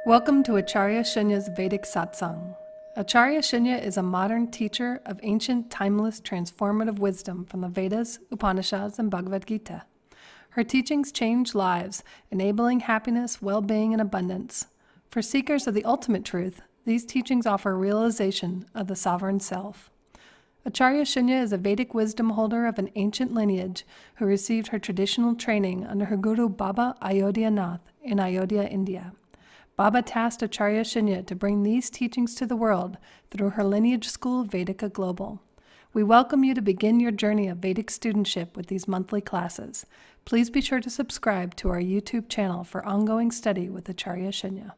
Welcome to Acharya Shunya's Vedic Satsang. Acharya Shunya is a modern teacher of ancient, timeless, transformative wisdom from the Vedas, Upanishads, and Bhagavad Gita. Her teachings change lives, enabling happiness, well-being, and abundance. For seekers of the ultimate truth, these teachings offer realization of the sovereign self. Acharya Shunya is a Vedic wisdom holder of an ancient lineage who received her traditional training under her guru Baba Ayodhya Nath in Ayodhya, India. Baba tasked Acharya Shunya to bring these teachings to the world through her lineage school, Vedika Global. We welcome you to begin your journey of Vedic studentship with these monthly classes. Please be sure to subscribe to our YouTube channel for ongoing study with Acharya Shunya.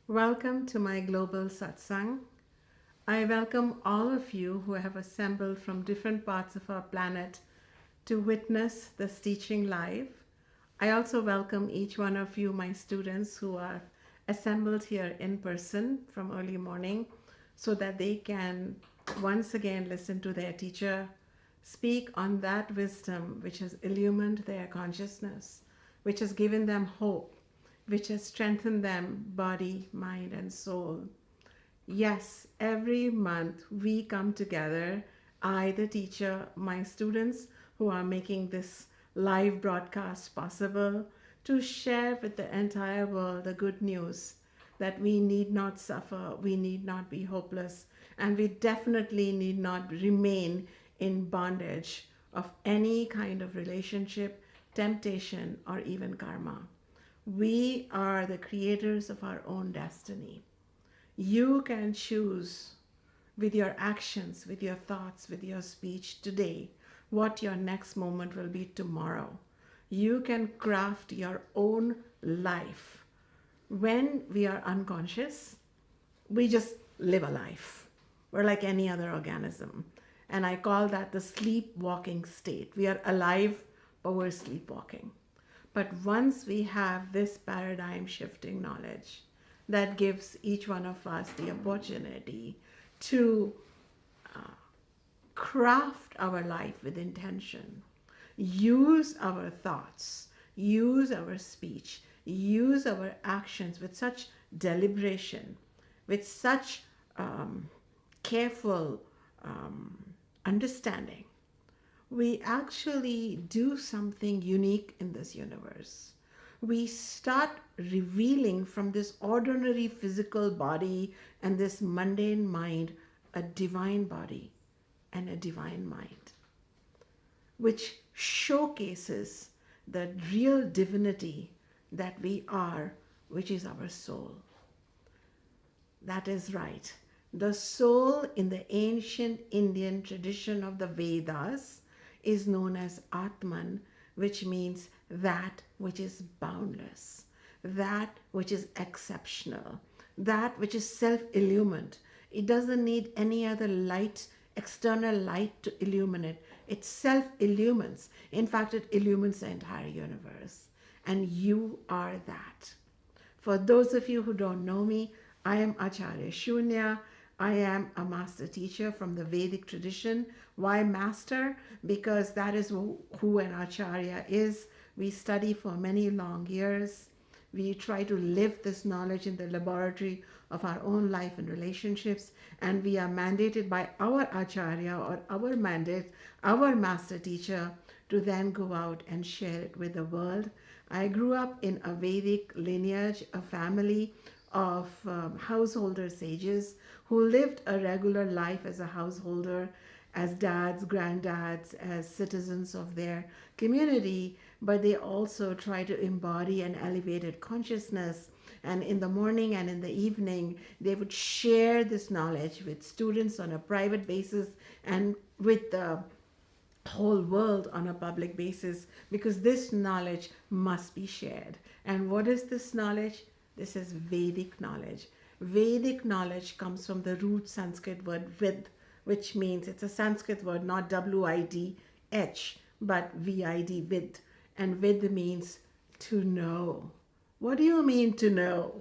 Welcome to my global satsang. I welcome all of you who have assembled from different parts of our planet to witness this teaching live. I also welcome each one of you, my students, who are assembled here in person from early morning so that they can once again listen to their teacher speak on that wisdom which has illumined their consciousness, which has given them hope, which has strengthened them body, mind, and soul. Yes, every month we come together, I, the teacher, my students who are making this live broadcast possible, to share with the entire world the good news that we need not suffer, we need not be hopeless, and we definitely need not remain in bondage of any kind of relationship, temptation, or even karma. We are the creators of our own destiny. You can choose with your actions, with your thoughts, with your speech today what your next moment will be tomorrow. You can craft your own life. When we are unconscious, we just live a life. We're like any other organism. And I call that the sleepwalking state. We are alive, but we're sleepwalking. But once we have this paradigm shifting knowledge, that gives each one of us the opportunity to craft our life with intention, use our thoughts, use our speech, use our actions with such deliberation, with such careful understanding, we actually do something unique in this universe. We start revealing from this ordinary physical body and this mundane mind a divine body and a divine mind, which showcases the real divinity that we are, which is our soul. That is right. The soul in the ancient Indian tradition of the Vedas is known as Atman, which means that which is boundless, that which is exceptional, that which is self-illumined. It doesn't need any other light, external light to illuminate. It self-illumines. In fact, it illumines the entire universe. And you are that. For those of you who don't know me, I am Acharya Shunya. I am a master teacher from the Vedic tradition. Why master? Because that is who an Acharya is. We study for many long years. We try to live this knowledge in the laboratory of our own life and relationships, and we are mandated by our Acharya or our mandate, our master teacher, to then go out and share it with the world. I grew up in a Vedic lineage, a family of householder sages who lived a regular life as a householder, as dads, granddads, as citizens of their community, but they also try to embody an elevated consciousness. And in the morning and in the evening, they would share this knowledge with students on a private basis and with the whole world on a public basis, because this knowledge must be shared. And what is this knowledge? This is Vedic knowledge. Vedic knowledge comes from the root Sanskrit word vid, which means, it's a Sanskrit word, not W-I-D-H, but V-I-D, vid. And vid means to know. What do you mean to know?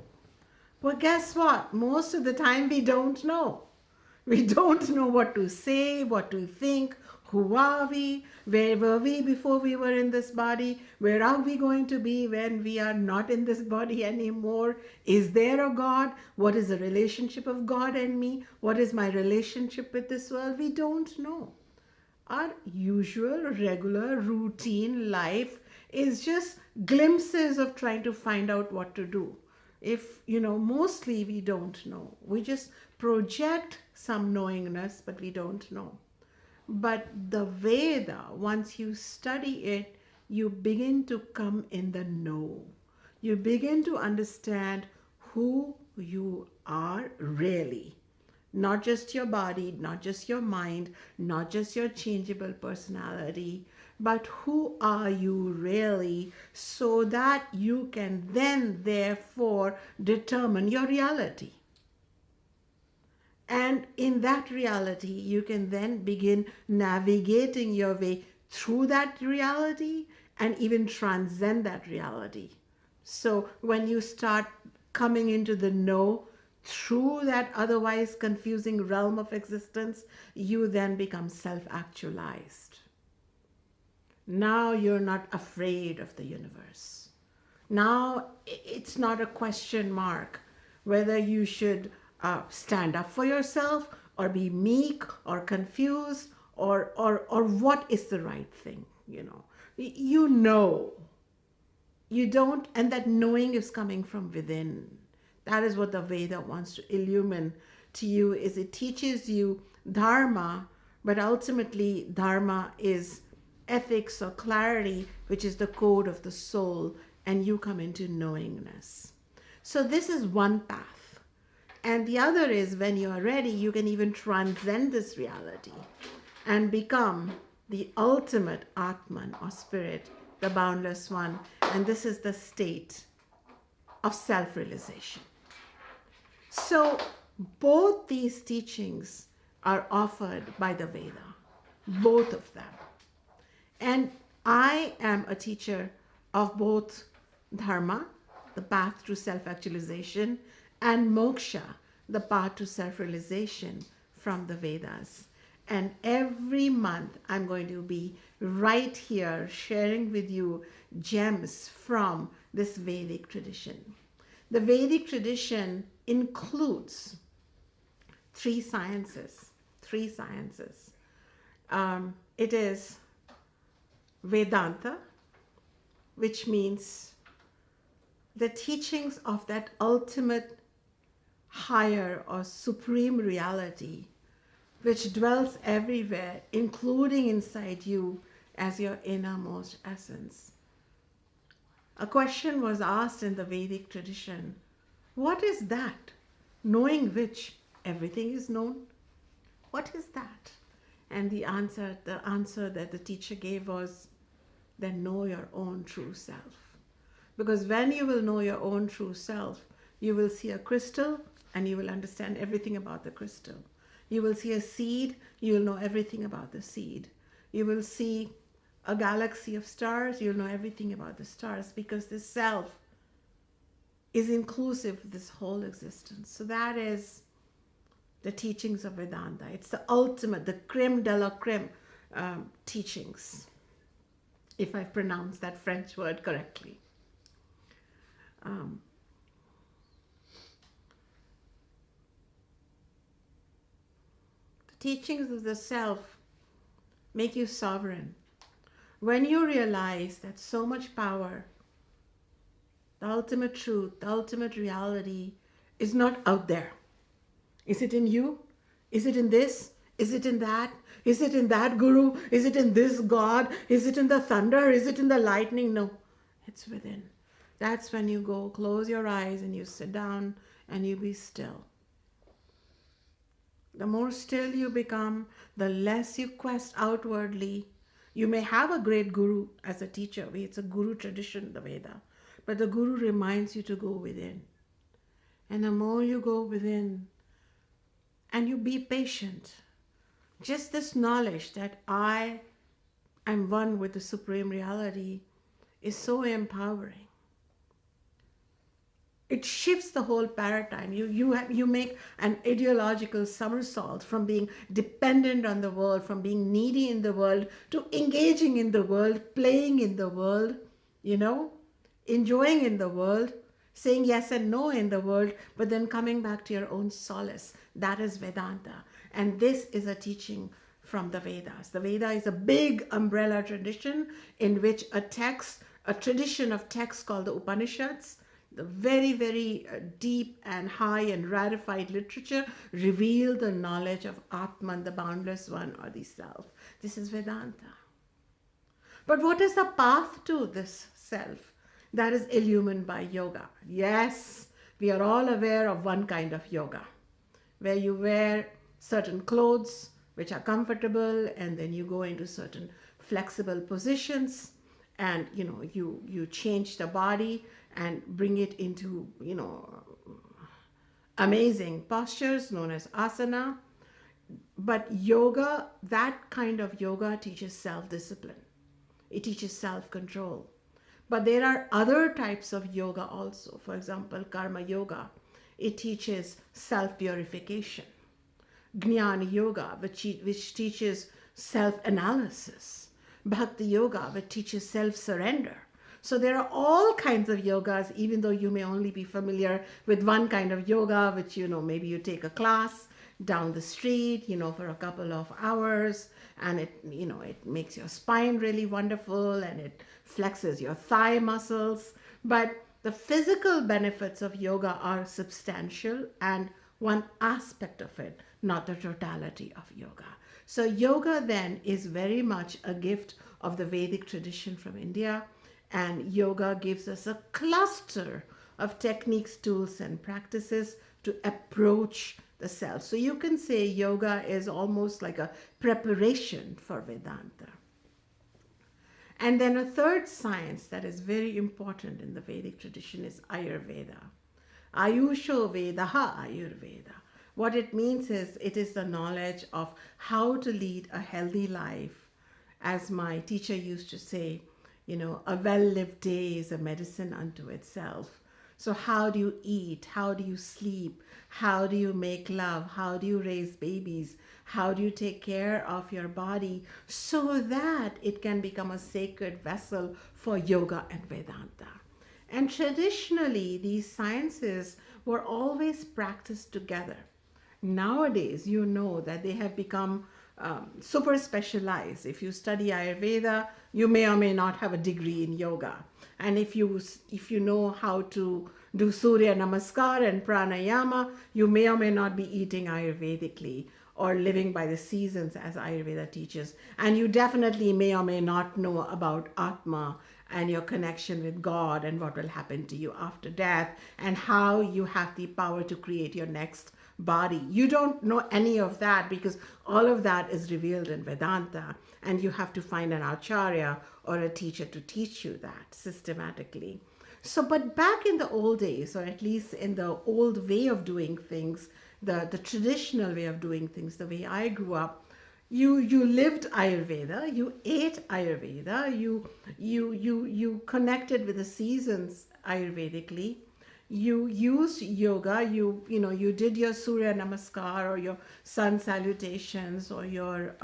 Well, guess what? Most of the time we don't know. We don't know what to say, what to think, Who are we? Where were we before we were in this body? Where are we going to be when we are not in this body anymore? Is there a God? What is the relationship of God and me? What is my relationship with this world? We don't know. Our usual, regular, routine life is just glimpses of trying to find out what to do. Mostly we don't know. We just project some knowingness, but we don't know. But the Veda, once you study it, you begin to come in the know. You begin to understand who you are really. Not just your body, not just your mind, not just your changeable personality, but who are you really, so that you can then therefore determine your reality. And in that reality, you can then begin navigating your way through that reality and even transcend that reality. So when you start coming into the know through that otherwise confusing realm of existence, you then become self-actualized. Now you're not afraid of the universe. Now it's not a question mark whether you should stand up for yourself or be meek or confused or what is the right thing. You don't, and that knowing is coming from within. That is what the Veda wants to illumine to you. Is it teaches you dharma, but ultimately dharma is ethics or clarity, which is the code of the soul, and you come into knowingness. So this is one path. And the other is, when you are ready, you can even transcend this reality and become the ultimate Atman or spirit, the boundless one. And this is the state of self-realization. So both these teachings are offered by the Veda, both of them. And I am a teacher of both dharma, the path to self-actualization, and moksha, the path to self-realization from the Vedas. And every month I'm going to be right here sharing with you gems from this Vedic tradition. The Vedic tradition includes three sciences. It is Vedanta, which means the teachings of that ultimate higher or supreme reality which dwells everywhere, including inside you as your innermost essence. A question was asked in the Vedic tradition, what is that, knowing which everything is known? What is that? And the answer that the teacher gave was, then know your own true self. Because when you will know your own true self, you will see a crystal and you will understand everything about the crystal. You will see a seed, you will know everything about the seed. You will see a galaxy of stars, you'll know everything about the stars, because this self is inclusive of this whole existence. So that is the teachings of Vedanta. It's the ultimate, the creme de la creme teachings, if I've pronounced that French word correctly. The teachings of the self make you sovereign. When you realize that so much power, the ultimate truth, the ultimate reality is not out there. Is it in you? Is it in this? Is it in that? Is it in that guru? Is it in this God? Is it in the thunder? Is it in the lightning? No, it's within. That's when you go close your eyes and you sit down and you be still. The more still you become, the less you quest outwardly. You may have a great guru as a teacher. It's a guru tradition, the Veda. But the guru reminds you to go within. And the more you go within, and you be patient, just this knowledge that I am one with the Supreme Reality is so empowering. it shifts the whole paradigm. You make an ideological somersault from being dependent on the world, from being needy in the world, to engaging in the world, playing in the world, enjoying in the world, saying yes and no in the world, but then coming back to your own solace. That is Vedanta. And this is a teaching from the Vedas. The Veda is a big umbrella tradition in which a tradition of texts called the Upanishads, the very, very deep and high and rarified literature, reveal the knowledge of Atman, the boundless one, or the self. This is Vedanta. But what is the path to this self? That is illumined by yoga. Yes, we are all aware of one kind of yoga, where you wear certain clothes which are comfortable, and then you go into certain flexible positions, and you change the body and bring it into amazing postures known as asana. But yoga, that kind of yoga, teaches self-discipline. It teaches self-control. But there are other types of yoga also. For example, karma yoga. It teaches self-purification. Jnana yoga, which teaches self-analysis. Bhakti yoga, which teaches self-surrender. So there are all kinds of yogas, even though you may only be familiar with one kind of yoga, which, maybe you take a class down the street, for a couple of hours, and it makes your spine really wonderful, and it flexes your thigh muscles. But the physical benefits of yoga are substantial and one aspect of it, not the totality of yoga. So yoga then is very much a gift of the Vedic tradition from India, and yoga gives us a cluster of techniques, tools, and practices to approach the self. So you can say yoga is almost like a preparation for Vedanta. And then a third science that is very important in the Vedic tradition is Ayurveda. Ayusho Vedaha Ayurveda. What it means is, it is the knowledge of how to lead a healthy life. As my teacher used to say, a well-lived day is a medicine unto itself. So how do you eat? How do you sleep? How do you make love? How do you raise babies? How do you take care of your body so that it can become a sacred vessel for yoga and Vedanta? And traditionally, these sciences were always practiced together. Nowadays, that they have become super specialized. If you study Ayurveda, you may or may not have a degree in yoga. And if you know how to do Surya Namaskar and Pranayama, you may or may not be eating Ayurvedically or living by the seasons as Ayurveda teaches. And you definitely may or may not know about Atma and your connection with God and what will happen to you after death and how you have the power to create your next body. You don't know any of that because all of that is revealed in Vedanta, and you have to find an Acharya or a teacher to teach you that systematically. So, but back in the old days, or at least in the old way of doing things, the traditional way of doing things, the way I grew up, you lived Ayurveda, you ate Ayurveda, you connected with the seasons Ayurvedically. You used yoga, you did your Surya Namaskar or your sun salutations or your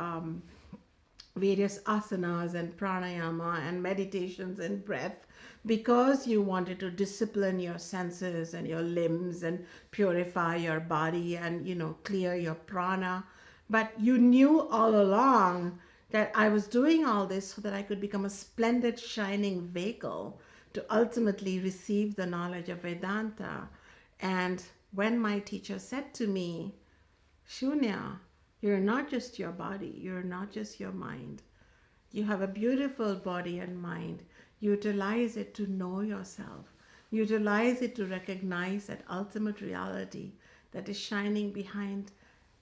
various asanas and pranayama and meditations and breath because you wanted to discipline your senses and your limbs and purify your body and, clear your prana. But you knew all along that I was doing all this so that I could become a splendid, shining vehicle to ultimately receive the knowledge of Vedanta. And when my teacher said to me, Shunya, you're not just your body, you're not just your mind. You have a beautiful body and mind. Utilize it to know yourself. Utilize it to recognize that ultimate reality that is shining behind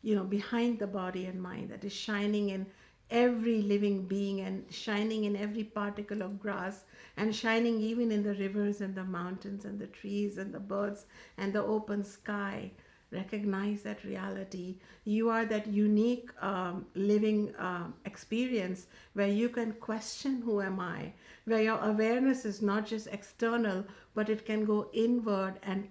the body and mind, that is shining in every living being and shining in every particle of grass and shining even in the rivers and the mountains and the trees and the birds and the open sky. Recognize that reality. You are that unique living experience where you can question who am I, where your awareness is not just external, but it can go inward and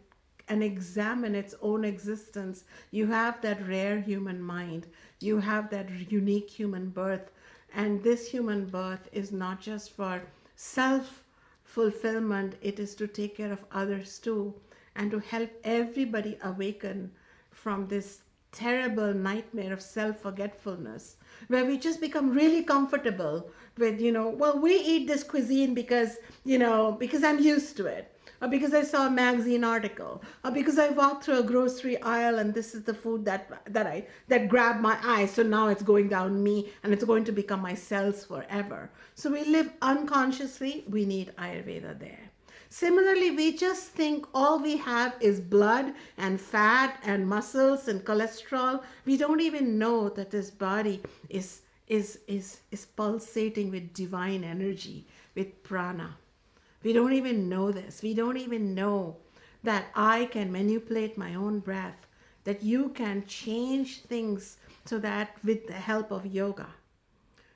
and examine its own existence. You have that rare human mind. You have that unique human birth. And this human birth is not just for self-fulfillment, it is to take care of others too, and to help everybody awaken from this terrible nightmare of self-forgetfulness, where we just become really comfortable with, well, we eat this cuisine because, because I'm used to it, or because I saw a magazine article, or because I walked through a grocery aisle and this is the food that grabbed my eye, so now it's going down me and it's going to become my cells forever. So we live unconsciously. We need Ayurveda there. Similarly, we just think all we have is blood and fat and muscles and cholesterol. We don't even know that this body is pulsating with divine energy, with prana. We don't even know this. We don't even know that I can manipulate my own breath, that you can change things so that with the help of yoga,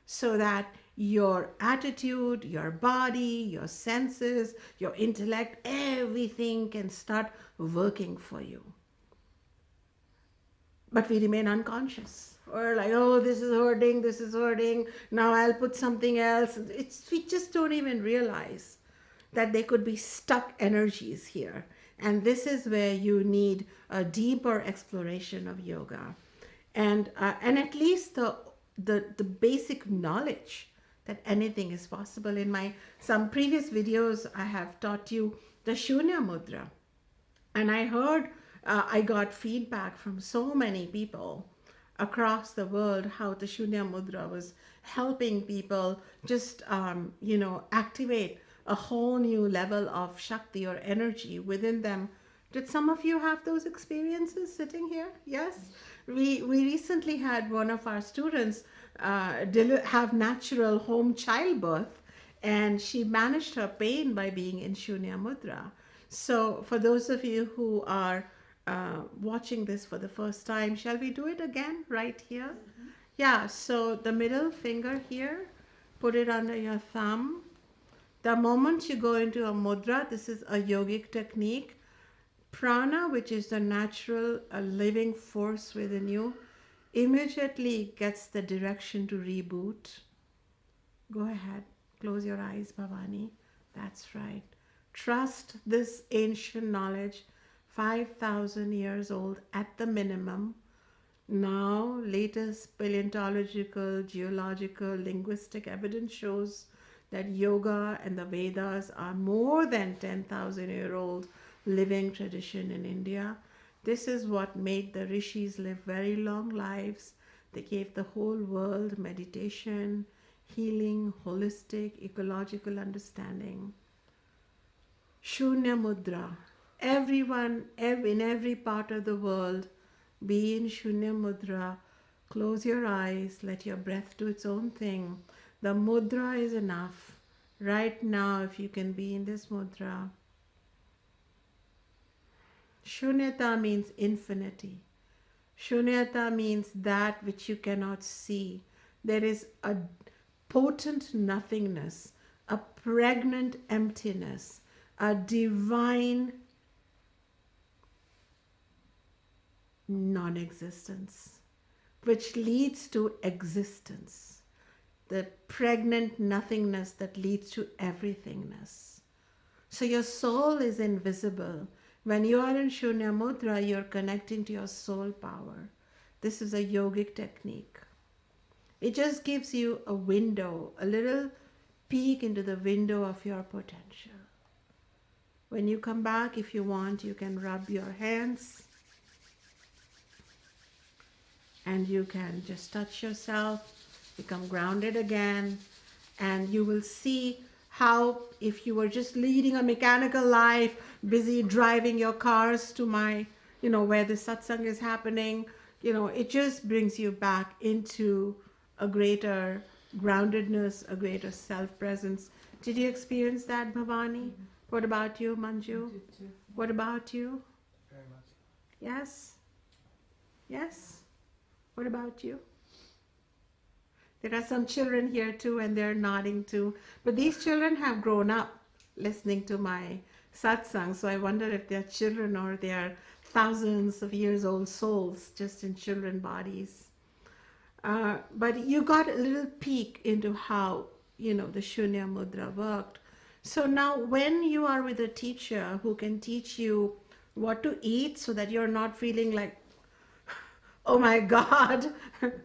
so that your attitude, your body, your senses, your intellect, everything can start working for you. But we remain unconscious. Or like, oh, this is hurting, now I'll put something else. We just don't even realize that there could be stuck energies here. And this is where you need a deeper exploration of yoga. And at least the basic knowledge that anything is possible. In some previous videos, I have taught you the Shuna Mudra. And I heard, I got feedback from so many people across the world how the Shuna Mudra was helping people just, activate a whole new level of Shakti or energy within them. Did some of you have those experiences sitting here? Yes? We recently had one of our students have natural home childbirth, and she managed her pain by being in Shuna Mudra. So for those of you who are watching this for the first time, shall we do it again right here? Mm-hmm. Yeah, so the middle finger here, put it under your thumb. The moment you go into a mudra, this is a yogic technique. Prana, which is the natural living force within you, immediately gets the direction to reboot. Go ahead, close your eyes, Bhavani. That's right. Trust this ancient knowledge, 5,000 years old at the minimum. Now, latest paleontological, geological, linguistic evidence shows that yoga and the Vedas are more than 10,000-year-old living tradition in India. This is what made the rishis live very long lives. They gave the whole world meditation, healing, holistic, ecological understanding. Shunya Mudra. Everyone, in every part of the world, be in Shunya Mudra. Close your eyes, let your breath do its own thing. The mudra is enough. Right now, if you can be in this mudra. Shunyata means infinity. Shunyata means that which you cannot see. There is a potent nothingness, a pregnant emptiness, a divine non-existence, which leads to existence. The pregnant nothingness that leads to everythingness. So your soul is invisible. When you are in Shunya Mudra, you're connecting to your soul power. This is a yogic technique. It just gives you a window, a little peek into the window of your potential. When you come back, if you want, you can rub your hands and you can just touch yourself, become grounded again, and you will see how if you were just leading a mechanical life, busy driving your cars to where the satsang is happening, it just brings you back into a greater groundedness, a greater self-presence. Did you experience that, Bhavani? Mm-hmm. What about you, Manju? I did too. What about you? Very much. Yes? Yes? What about you? There are some children here too, and they're nodding too. But these children have grown up listening to my satsang. So I wonder if they're children or they are thousands of years old souls just in children bodies. But you got a little peek into how, the Shunya Mudra worked. So now when you are with a teacher who can teach you what to eat so that you're not feeling like, oh my God,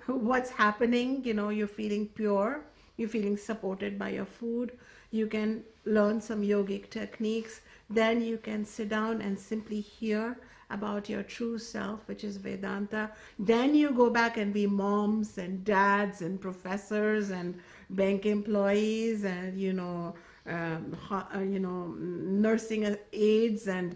what's happening? You're feeling pure, you're feeling supported by your food. You can learn some yogic techniques. Then you can sit down and simply hear about your true self, which is Vedanta. Then you go back and be moms and dads and professors and bank employees and, nursing aides and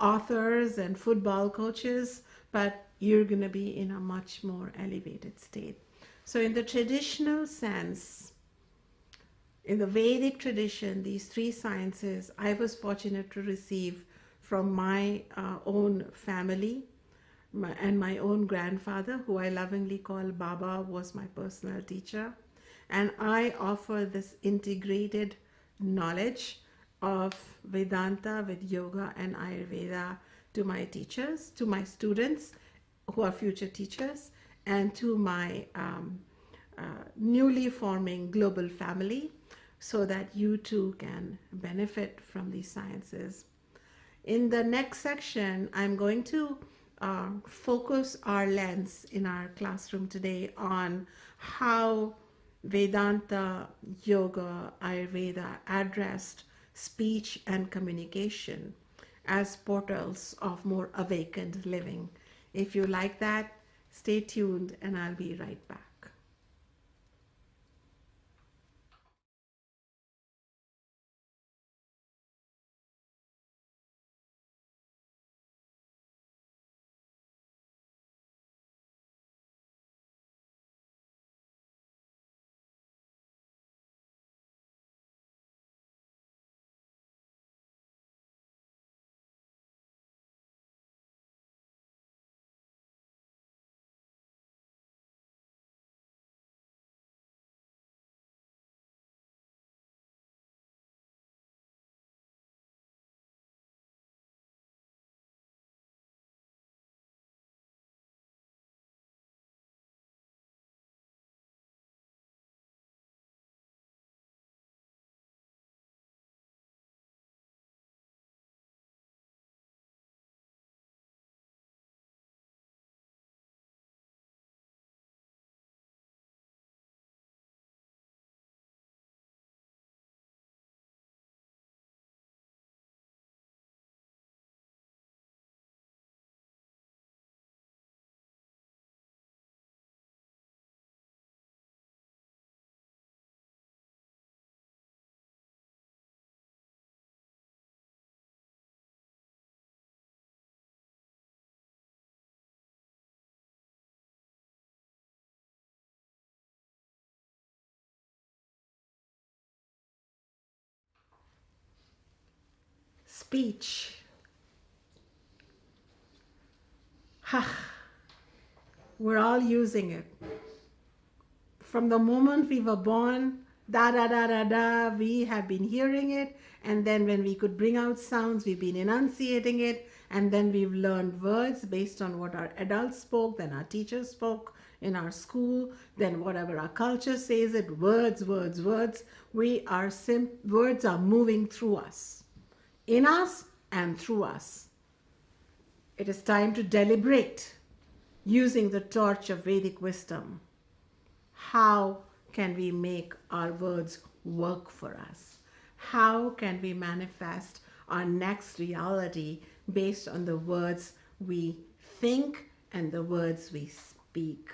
authors and football coaches. But you're going to be in a much more elevated state. So in the traditional sense, in the Vedic tradition, these three sciences I was fortunate to receive from my own family, and my own grandfather, who I lovingly call Baba, was my personal teacher. And I offer this integrated knowledge of Vedanta with yoga and Ayurveda to my teachers, to my students who are future teachers, and to my newly forming global family, so that you too can benefit from these sciences. In the next section, I'm going to focus our lens in our classroom today on how Vedanta, Yoga, Ayurveda addressed speech and communication as portals of more awakened living. If you like that, stay tuned and I'll be right back. Speech. We're all using it. From the moment we were born, da da da da da, we have been hearing it. And then when we could bring out sounds, we've been enunciating it. And then we've learned words based on what our adults spoke, then our teachers spoke in our school, then whatever our culture says it, words, words, words. Words are moving through us, in us and through us. It is time to deliberate using the torch of Vedic wisdom. How can we make our words work for us? How can we manifest our next reality based on the words we think and the words we speak?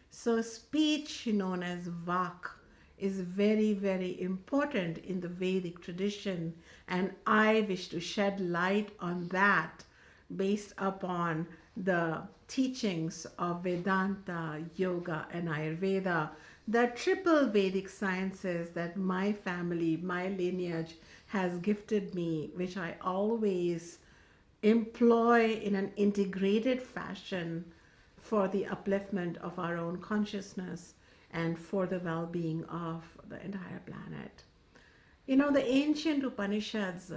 So speech, known as vak, is very, very important in the Vedic tradition, and I wish to shed light on that based upon the teachings of Vedanta, Yoga, and Ayurveda, the triple Vedic sciences that my family, my lineage has gifted me, which I always employ in an integrated fashion for the upliftment of our own consciousness and for the well-being of the entire planet. The ancient Upanishads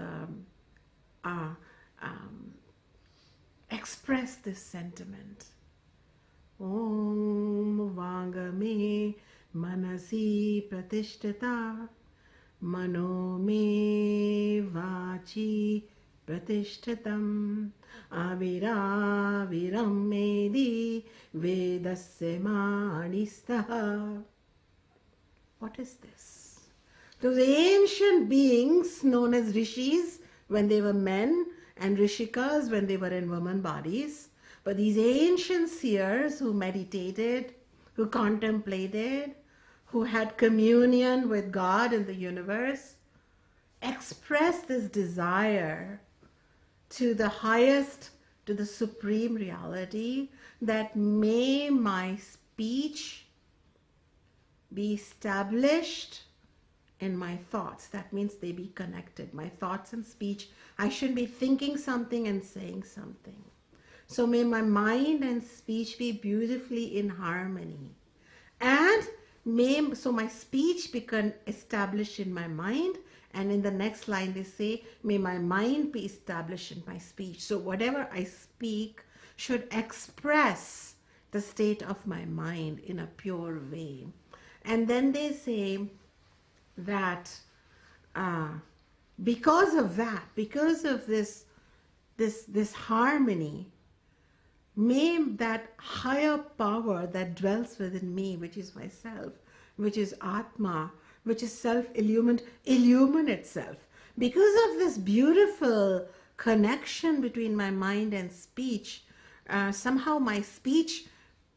express this sentiment. Om Vangame Manasi Pratishtata Mano Me Vachi Pratishtatam Avira Viram Medi Vedasya Manistaha. What is this? Those ancient beings known as rishis when they were men and rishikas when they were in women bodies. But these ancient seers who meditated, who contemplated, who had communion with God and the universe, expressed this desire to the highest, to the supreme reality, that may my speech be established in my thoughts. That means they be connected. My thoughts and speech, I shouldn't be thinking something and saying something. So may my mind and speech be beautifully in harmony. And so my speech become established in my mind. And in the next line they say, may my mind be established in my speech. So whatever I speak should express the state of my mind in a pure way. And then they say that because of that, because of this harmony, may that higher power that dwells within me, which is myself, which is Atma, which is self-illumined, illumine itself. Because of this beautiful connection between my mind and speech, somehow my speech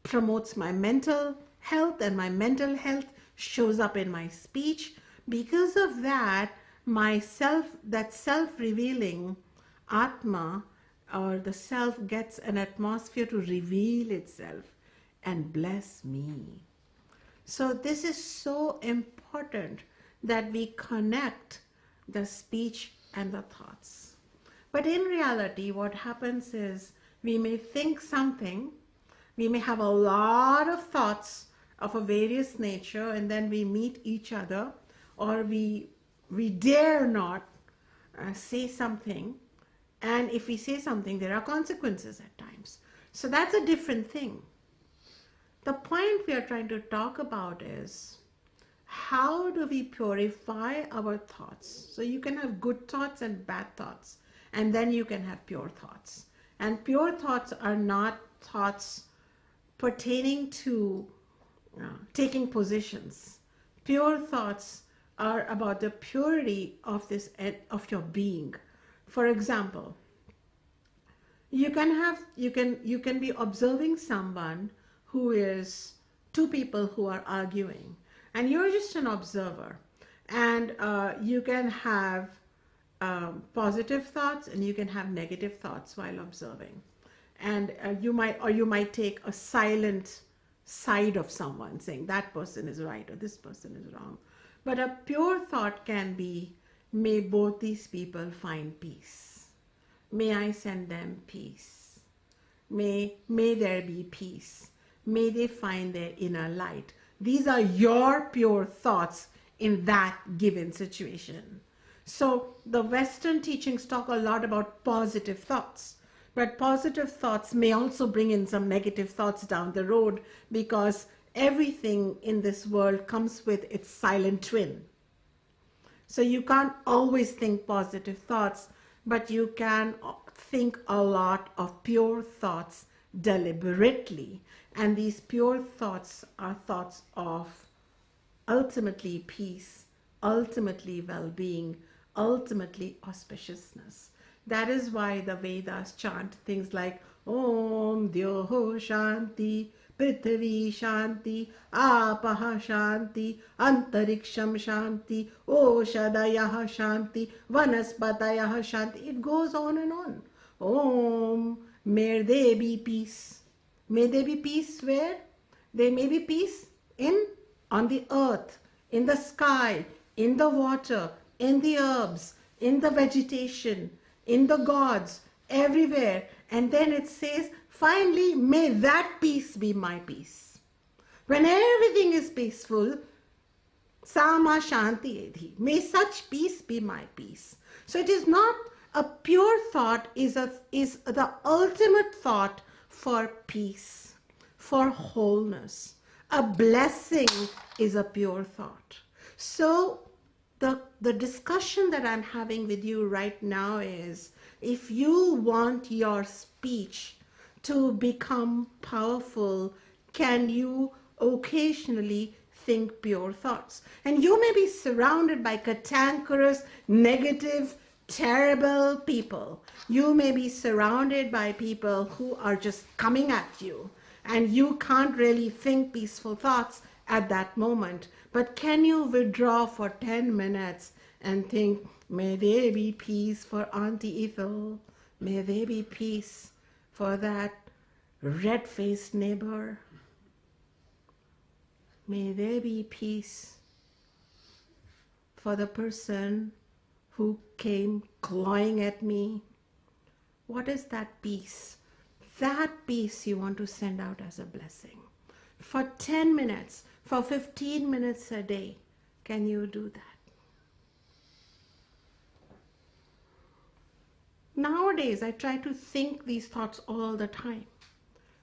promotes my mental health, and my mental health shows up in my speech. Because of that, that self-revealing Atma, or the self, gets an atmosphere to reveal itself and bless me. So this is so important that we connect the speech and the thoughts. But in reality, what happens is we may think something, we may have a lot of thoughts of a various nature, and then we meet each other, or we dare not say something. And if we say something, there are consequences at times. So that's a different thing. The point we are trying to talk about is, how do we purify our thoughts? So you can have good thoughts and bad thoughts, and then you can have pure thoughts. And pure thoughts are not thoughts pertaining to taking positions. Pure thoughts are about the purity of your being. For example, you can be observing someone who is two people who are arguing, and you're just an observer, and you can have positive thoughts and you can have negative thoughts while observing, and you might take a silent side of someone, saying that person is right or this person is wrong. But a pure thought can be, may both these people find peace. May I send them peace. May there be peace. May they find their inner light. These are your pure thoughts in that given situation. So the Western teachings talk a lot about positive thoughts. But positive thoughts may also bring in some negative thoughts down the road, because everything in this world comes with its silent twin. So you can't always think positive thoughts, but you can think a lot of pure thoughts deliberately. And these pure thoughts are thoughts of ultimately peace, ultimately well-being, ultimately auspiciousness. That is why the Vedas chant things like Om Dyoho Shanti, Prithvi Shanti, Apaha Shanti, Antariksham Shanti, Oshadayah Shanti, Vanaspatayah Shanti. It goes on and on. Om, may there be peace. May there be peace where? There may be peace on the earth, in the sky, in the water, in the herbs, in the vegetation, in the gods, everywhere. And then it says, finally, may that peace be my peace. When everything is peaceful, Sama Shanti Edhi, may such peace be my peace. So it is not A pure thought is the ultimate thought for peace, for wholeness. A blessing is a pure thought. So the discussion that I'm having with you right now is, if you want your speech to become powerful, can you occasionally think pure thoughts? And you may be surrounded by cantankerous, negative, terrible people. You may be surrounded by people who are just coming at you, and you can't really think peaceful thoughts at that moment. But can you withdraw for 10 minutes and think, may there be peace for Auntie Ethel? May there be peace for that red-faced neighbor? May there be peace for the person who came clawing at me? What is that peace? That peace you want to send out as a blessing. For 10 minutes, for 15 minutes a day, can you do that? Nowadays, I try to think these thoughts all the time.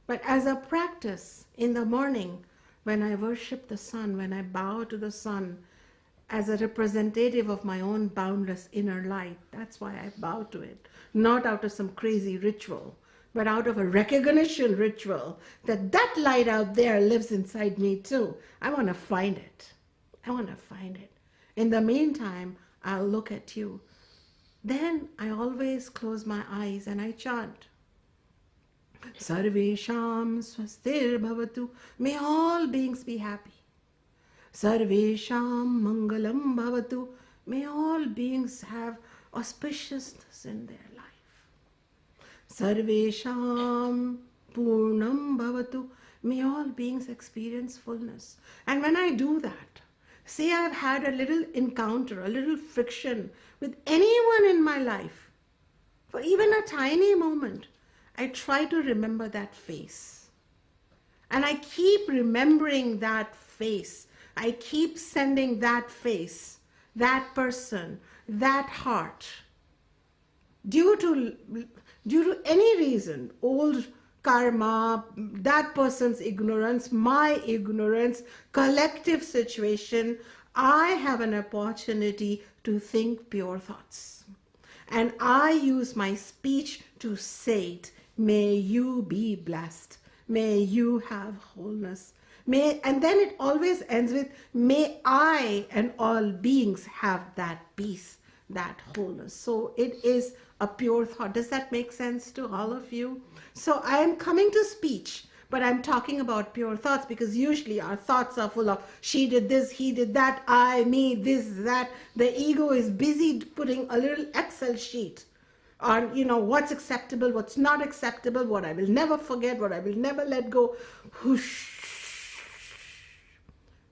But as a practice, in the morning, when I worship the sun, when I bow to the sun as a representative of my own boundless inner light, that's why I bow to it. Not out of some crazy ritual, but out of a recognition ritual that that light out there lives inside me too. I want to find it. I want to find it. In the meantime, I'll look at you. Then I always close my eyes and I chant. Sarvesham swastir bhavatu. May all beings be happy. Sarvesham mangalam bhavatu. May all beings have auspiciousness in their life. Sarvesham purnam bhavatu. May all beings experience fullness. And when I do that, say I've had a little encounter, a little friction with anyone in my life, for even a tiny moment, I try to remember that face. And I keep remembering that face. I keep sending that face, that person, that heart. Due to any reason, old karma, that person's ignorance, my ignorance, collective situation, I have an opportunity to think pure thoughts. And I use my speech to say it. May you be blessed. May you have wholeness. And then it always ends with, may I and all beings have that peace, that wholeness. So it is a pure thought. Does that make sense to all of you? So I am coming to speech, but I'm talking about pure thoughts because usually our thoughts are full of she did this, he did that, I, me, this, that. The ego is busy putting a little Excel sheet on, what's acceptable, what's not acceptable, what I will never forget, what I will never let go. Whoosh.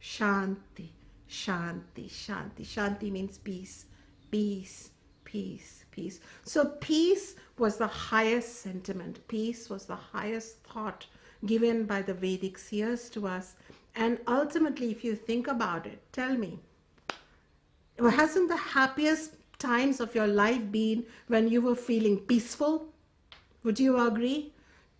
Shanti, shanti, shanti. Shanti means peace, peace, peace, peace. So peace was the highest sentiment. Peace was the highest thought given by the Vedic seers to us. And ultimately, if you think about it, tell me, hasn't the happiest times of your life been when you were feeling peaceful? Would you agree?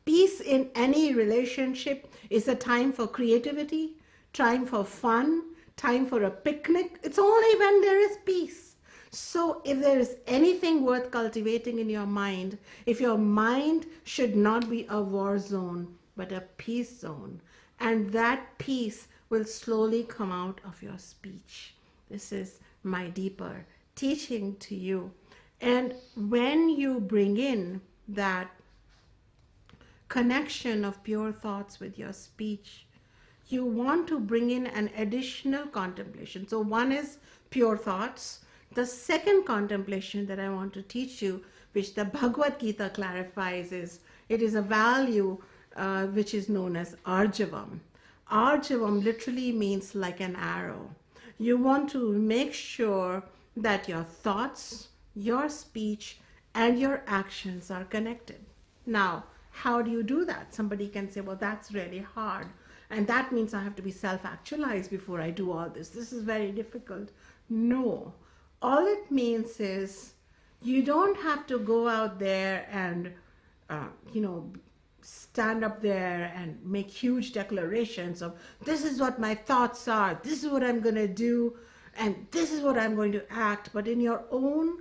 Peace in any relationship is a time for creativity, time for fun, time for a picnic. It's only when there is peace. So if there is anything worth cultivating in your mind, if your mind should not be a war zone, but a peace zone, and that peace will slowly come out of your speech. This is my deeper teaching to you. And when you bring in that connection of pure thoughts with your speech, you want to bring in an additional contemplation. So one is pure thoughts. The second contemplation that I want to teach you, which the Bhagavad Gita clarifies, is it is a value which is known as Arjavam. Arjavam literally means like an arrow. You want to make sure that your thoughts, your speech, and your actions are connected. Now, how do you do that? Somebody can say, well, that's really hard. And that means I have to be self-actualized before I do all this. This is very difficult. No. All it means is You don't have to go out there and, stand up there and make huge declarations of, this is what my thoughts are, this is what I'm going to do, and this is what I'm going to act. But in your own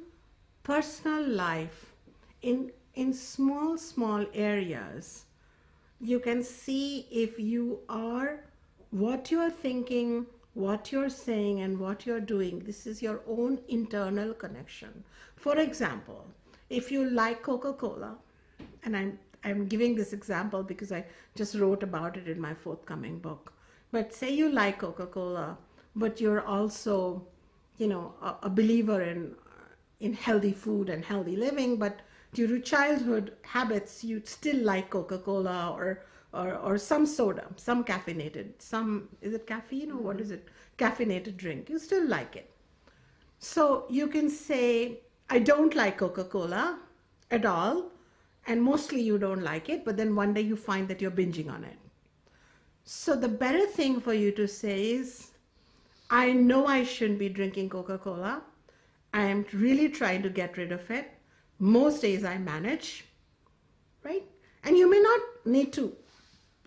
personal life, in small areas, you can see if you are, what you're thinking, what you're saying, and what you're doing. This is your own internal connection. For example, if you like Coca-Cola, and I'm giving this example because I just wrote about it in my forthcoming book. But say you like Coca-Cola, but you're also, a believer in healthy food and healthy living, but due to childhood habits, you still like Coca-Cola or some soda, some caffeinated, is it caffeine or what is it? Caffeinated drink. You still like it. So you can say, I don't like Coca-Cola at all, and mostly you don't like it, but then one day you find that you're binging on it. So the better thing for you to say is, I know I shouldn't be drinking Coca-Cola. I am really trying to get rid of it. Most days I manage, right? And you may not need to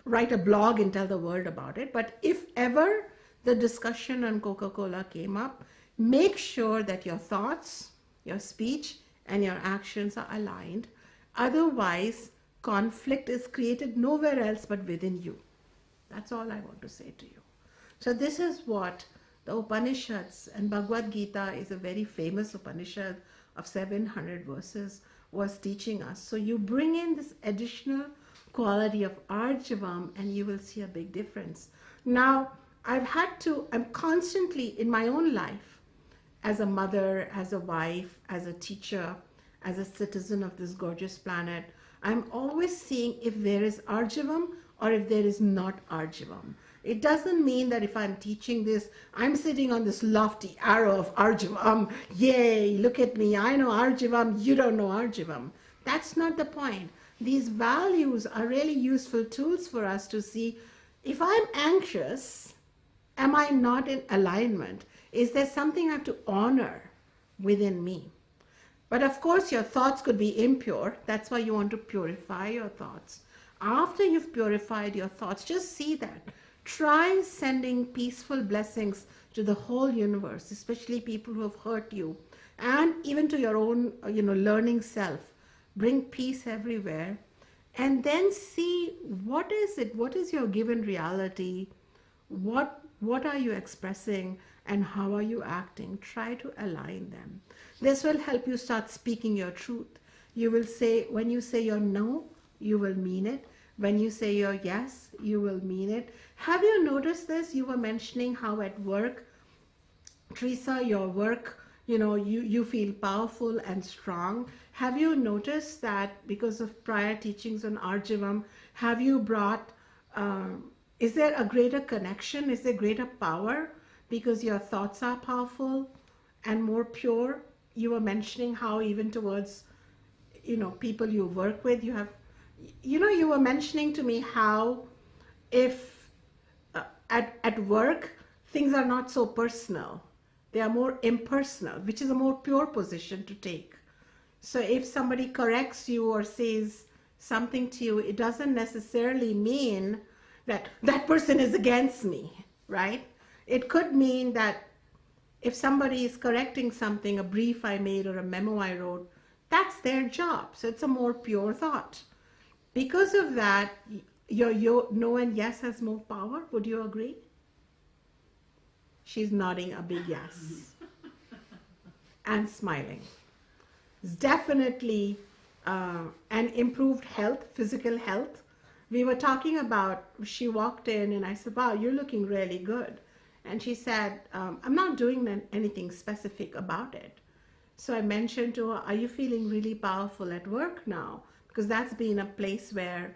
write a blog and tell the world about it, but if ever the discussion on Coca-Cola came up, make sure that your thoughts, your speech, and your actions are aligned. Otherwise, conflict is created nowhere else but within you. That's all I want to say to you. So this is what the Upanishads, and Bhagavad Gita is a very famous Upanishad of 700 verses, was teaching us. So you bring in this additional quality of Arjavam and you will see a big difference. Now, I'm constantly in my own life, as a mother, as a wife, as a teacher, as a citizen of this gorgeous planet, I'm always seeing if there is Arjavam or if there is not Arjavam. It doesn't mean that if I'm teaching this, I'm sitting on this lofty arrow of Arjavam. Yay, look at me, I know Arjavam, you don't know Arjavam. That's not the point. These values are really useful tools for us to see, if I'm anxious, am I not in alignment? Is there something I have to honor within me? But of course, your thoughts could be impure. That's why you want to purify your thoughts. After you've purified your thoughts, just see that. Try sending peaceful blessings to the whole universe, especially people who have hurt you, and even to your own, learning self. Bring peace everywhere, and then see what is it? What is your given reality? What are you expressing, and how are you acting? Try to align them. This will help you start speaking your truth. You will say, when you say your no, you will mean it. When you say your yes, you will mean it. Have you noticed this? You were mentioning how at work, Teresa, your work, you feel powerful and strong. Have you noticed that because of prior teachings on Arjavam, have you brought, is there a greater connection? Is there greater power because your thoughts are powerful and more pure? You were mentioning how even towards, people you work with, you have, you were mentioning to me how if at work, things are not so personal. They are more impersonal, which is a more pure position to take. So if somebody corrects you or says something to you, it doesn't necessarily mean that that person is against me, right? It could mean that if somebody is correcting something, a brief I made or a memo I wrote, that's their job. So it's a more pure thought. Because of that, your no and yes has more power. Would you agree? She's nodding a big yes and smiling. It's definitely an improved health, physical health. We were talking about, she walked in and I said, wow, you're looking really good. And she said, I'm not doing anything specific about it. So I mentioned to her, are you feeling really powerful at work now? Because that's been a place where,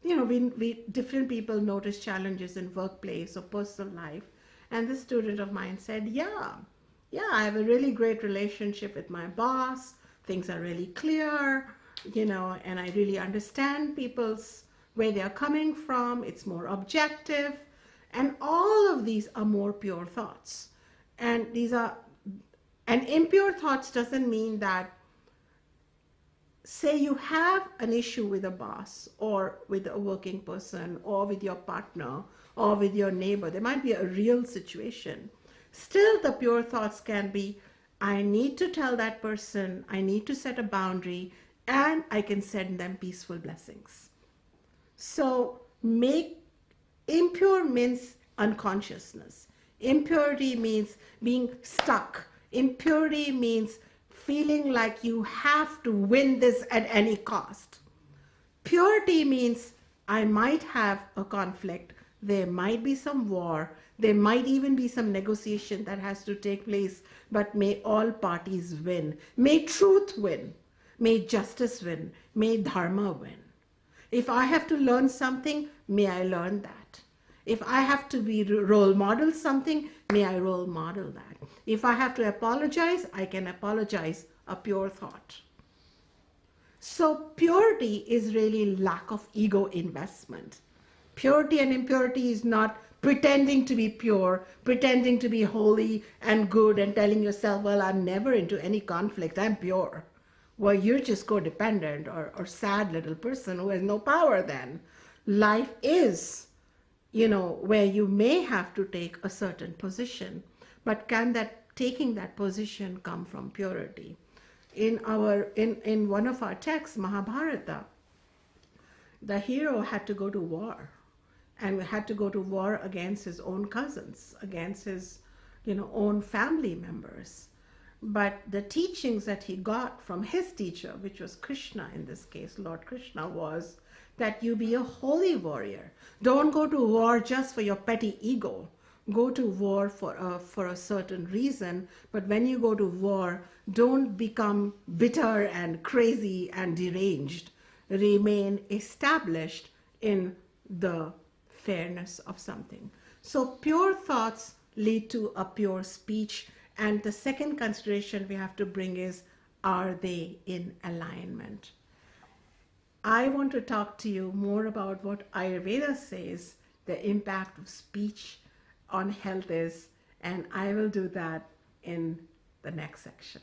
we different people notice challenges in workplace or personal life. And this student of mine said, yeah, I have a really great relationship with my boss. Things are really clear, and I really understand where they're coming from. It's more objective. And all of these are more pure thoughts. And impure thoughts doesn't mean that say you have an issue with a boss or with a working person or with your partner or with your neighbor, there might be a real situation. Still, the pure thoughts can be, I need to tell that person, I need to set a boundary, and I can send them peaceful blessings. So make impure means unconsciousness. Impurity means being stuck. Impurity means feeling like you have to win this at any cost. Purity means I might have a conflict, there might be some war, there might even be some negotiation that has to take place, but may all parties win. May truth win. May justice win. May dharma win. If I have to learn something, may I learn that. If I have to be role model something, may I role model that. If I have to apologize, I can apologize, a pure thought. So purity is really lack of ego investment. Purity and impurity is not pretending to be pure, pretending to be holy and good and telling yourself, well, I'm never into any conflict, I'm pure. Well, you're just codependent or sad little person who has no power then. Life is, where you may have to take a certain position, but can that taking that position come from purity? In one of our texts, Mahabharata, the hero had to go to war, and had to go to war against his own cousins, against his own family members. But the teachings that he got from his teacher, which was Krishna in this case, Lord Krishna, was that you be a holy warrior. Don't go to war just for your petty ego. Go to war for a certain reason, but when you go to war, don't become bitter and crazy and deranged. Remain established in the fairness of something. So pure thoughts lead to a pure speech. And the second consideration we have to bring is, are they in alignment? I want to talk to you more about what Ayurveda says the impact of speech on health is, and I will do that in the next section.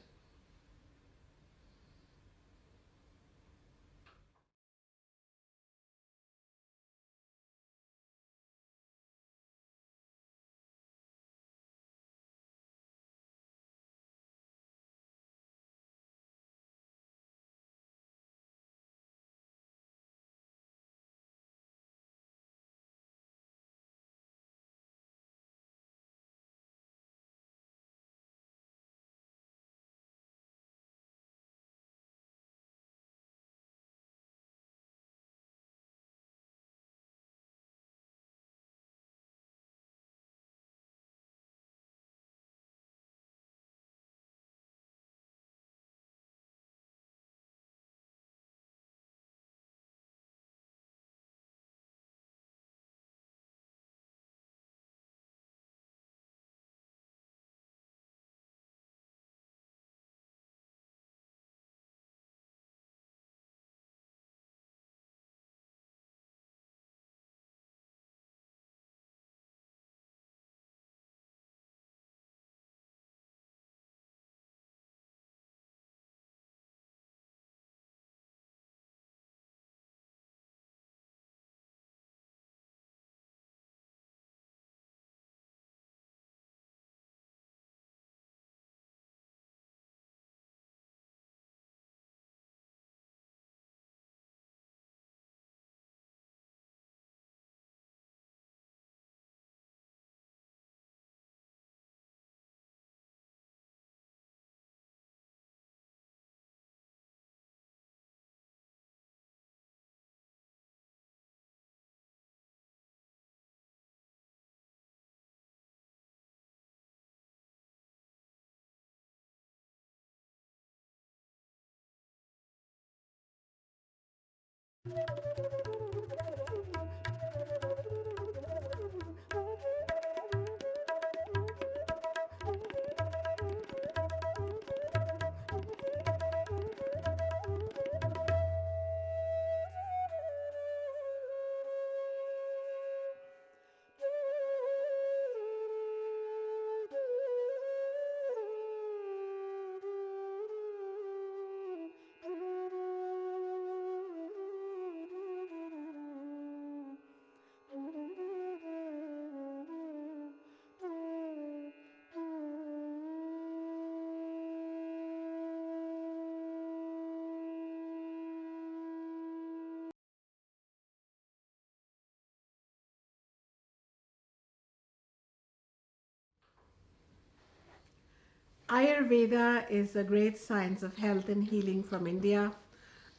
Ayurveda is a great science of health and healing from India.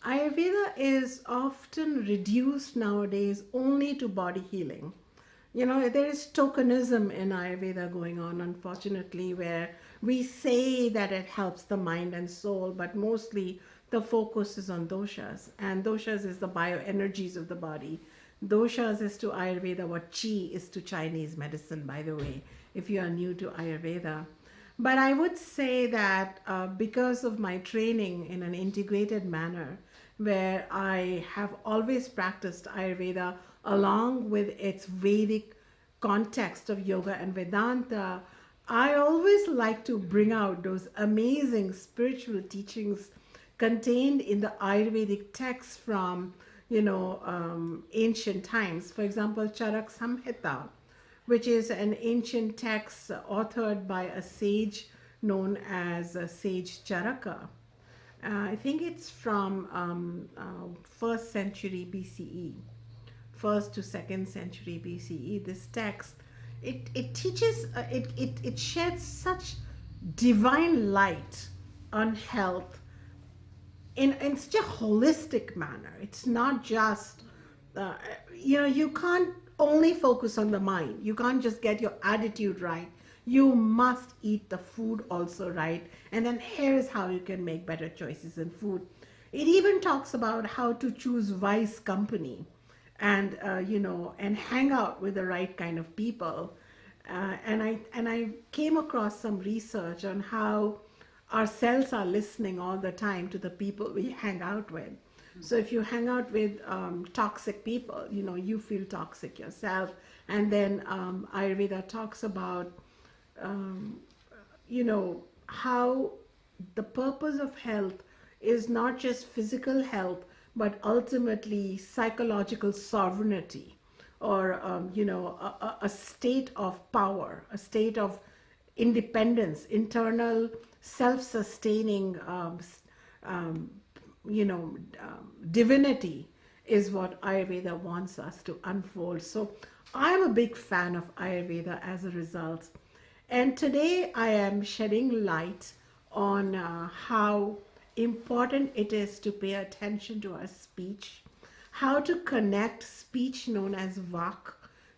Ayurveda is often reduced nowadays only to body healing. There is tokenism in Ayurveda going on, unfortunately, where we say that it helps the mind and soul, but mostly the focus is on doshas. And doshas is the bioenergies of the body. Doshas is to Ayurveda what chi is to Chinese medicine, by the way, if you are new to Ayurveda. But I would say that because of my training in an integrated manner, where I have always practiced Ayurveda along with its Vedic context of yoga and Vedanta, I always like to bring out those amazing spiritual teachings contained in the Ayurvedic texts from, ancient times. For example, Charak Samhita, which is an ancient text authored by a sage known as Sage Charaka. I think it's from 1st century BCE, 1st to 2nd century BCE. This text, it teaches, it sheds such divine light on health in such a holistic manner. It's not just, you can't only focus on the mind. You can't just get your attitude right. You must eat the food also right. And then here's how you can make better choices in food. It even talks about how to choose wise company and, and hang out with the right kind of people. And I came across some research on how our cells are listening all the time to the people we hang out with. So if you hang out with toxic people, you feel toxic yourself. And then Ayurveda talks about, how the purpose of health is not just physical health, but ultimately psychological sovereignty, or, a state of power, a state of independence, internal self-sustaining, divinity is what Ayurveda wants us to unfold. So I'm a big fan of Ayurveda as a result. And today I am shedding light on how important it is to pay attention to our speech, how to connect speech known as vak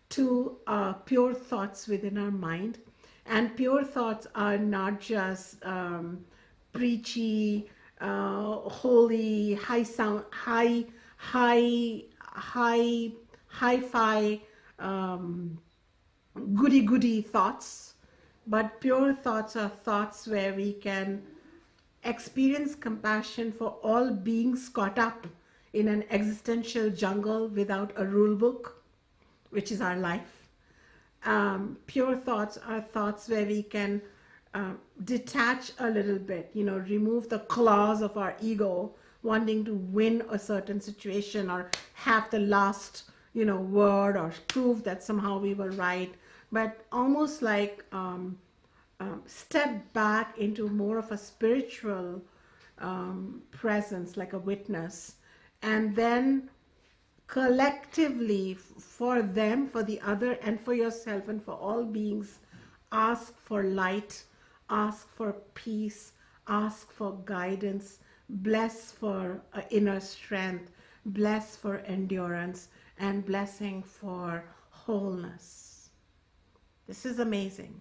to pure thoughts within our mind. And pure thoughts are not just preachy, holy, hi-fi, goody thoughts, but pure thoughts are thoughts where we can experience compassion for all beings caught up in an existential jungle without a rule book, which is our life. Pure thoughts are thoughts where we can detach a little bit, remove the claws of our ego, wanting to win a certain situation or have the last, word, or prove that somehow we were right, but almost like step back into more of a spiritual presence, like a witness, and then collectively, for them, for the other, and for yourself, and for all beings, ask for light, ask for peace, ask for guidance, bless for inner strength, bless for endurance, and blessing for wholeness. This is amazing.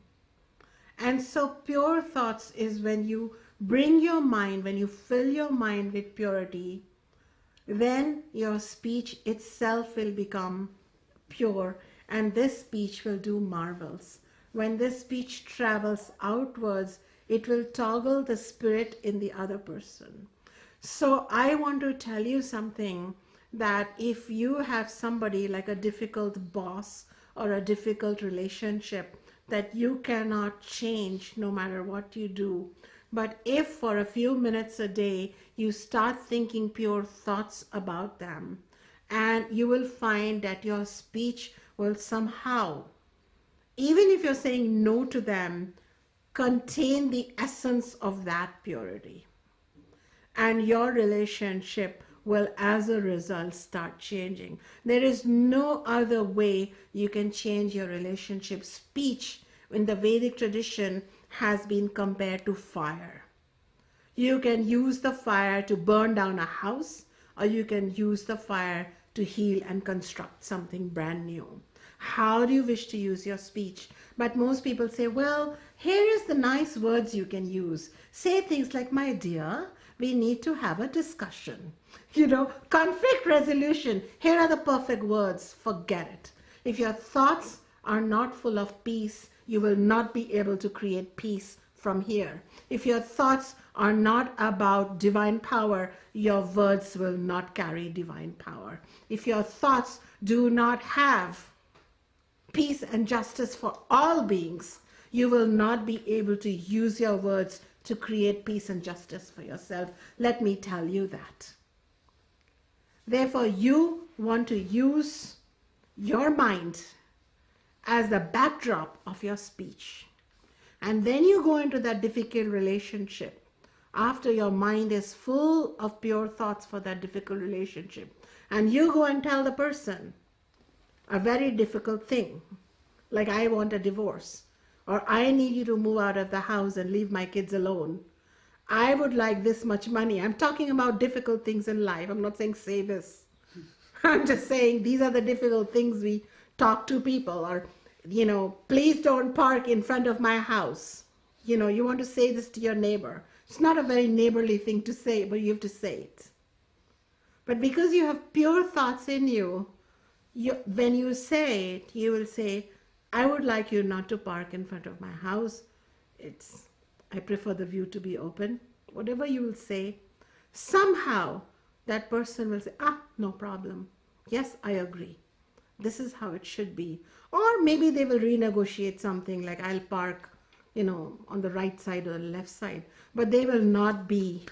And so pure thoughts is when you bring your mind, when you fill your mind with purity, then your speech itself will become pure, and this speech will do marvels. When this speech travels outwards, it will toggle the spirit in the other person. So I want to tell you something, that if you have somebody like a difficult boss or a difficult relationship that you cannot change no matter what you do, but if for a few minutes a day you start thinking pure thoughts about them, and you will find that your speech will somehow, even if you're saying no to them, contain the essence of that purity. And your relationship will, as a result, start changing. There is no other way you can change your relationship. Speech in the Vedic tradition has been compared to fire. You can use the fire to burn down a house, or you can use the fire to heal and construct something brand new. How do you wish to use your speech? But most people say, well, here is the nice words you can use. Say things like, my dear, we need to have a discussion. Conflict resolution. Here are the perfect words. Forget it. If your thoughts are not full of peace, you will not be able to create peace from here. If your thoughts are not about divine power, your words will not carry divine power. If your thoughts do not have peace and justice for all beings, you will not be able to use your words to create peace and justice for yourself. Let me tell you that. Therefore, you want to use your mind as the backdrop of your speech. And then you go into that difficult relationship after your mind is full of pure thoughts for that difficult relationship. And you go and tell the person a very difficult thing, like, I want a divorce, or I need you to move out of the house and leave my kids alone. I would like this much money. I'm talking about difficult things in life. I'm not saying say this. I'm just saying these are the difficult things we talk to people. Or, please don't park in front of my house. You want to say this to your neighbor. It's not a very neighborly thing to say, but you have to say it. But because you have pure thoughts in you, when you say it, you will say, I would like you not to park in front of my house. I prefer the view to be open. Whatever you will say, somehow that person will say, no problem. Yes, I agree. This is how it should be. Or maybe they will renegotiate something like, I'll park, on the right side or the left side. But they will not be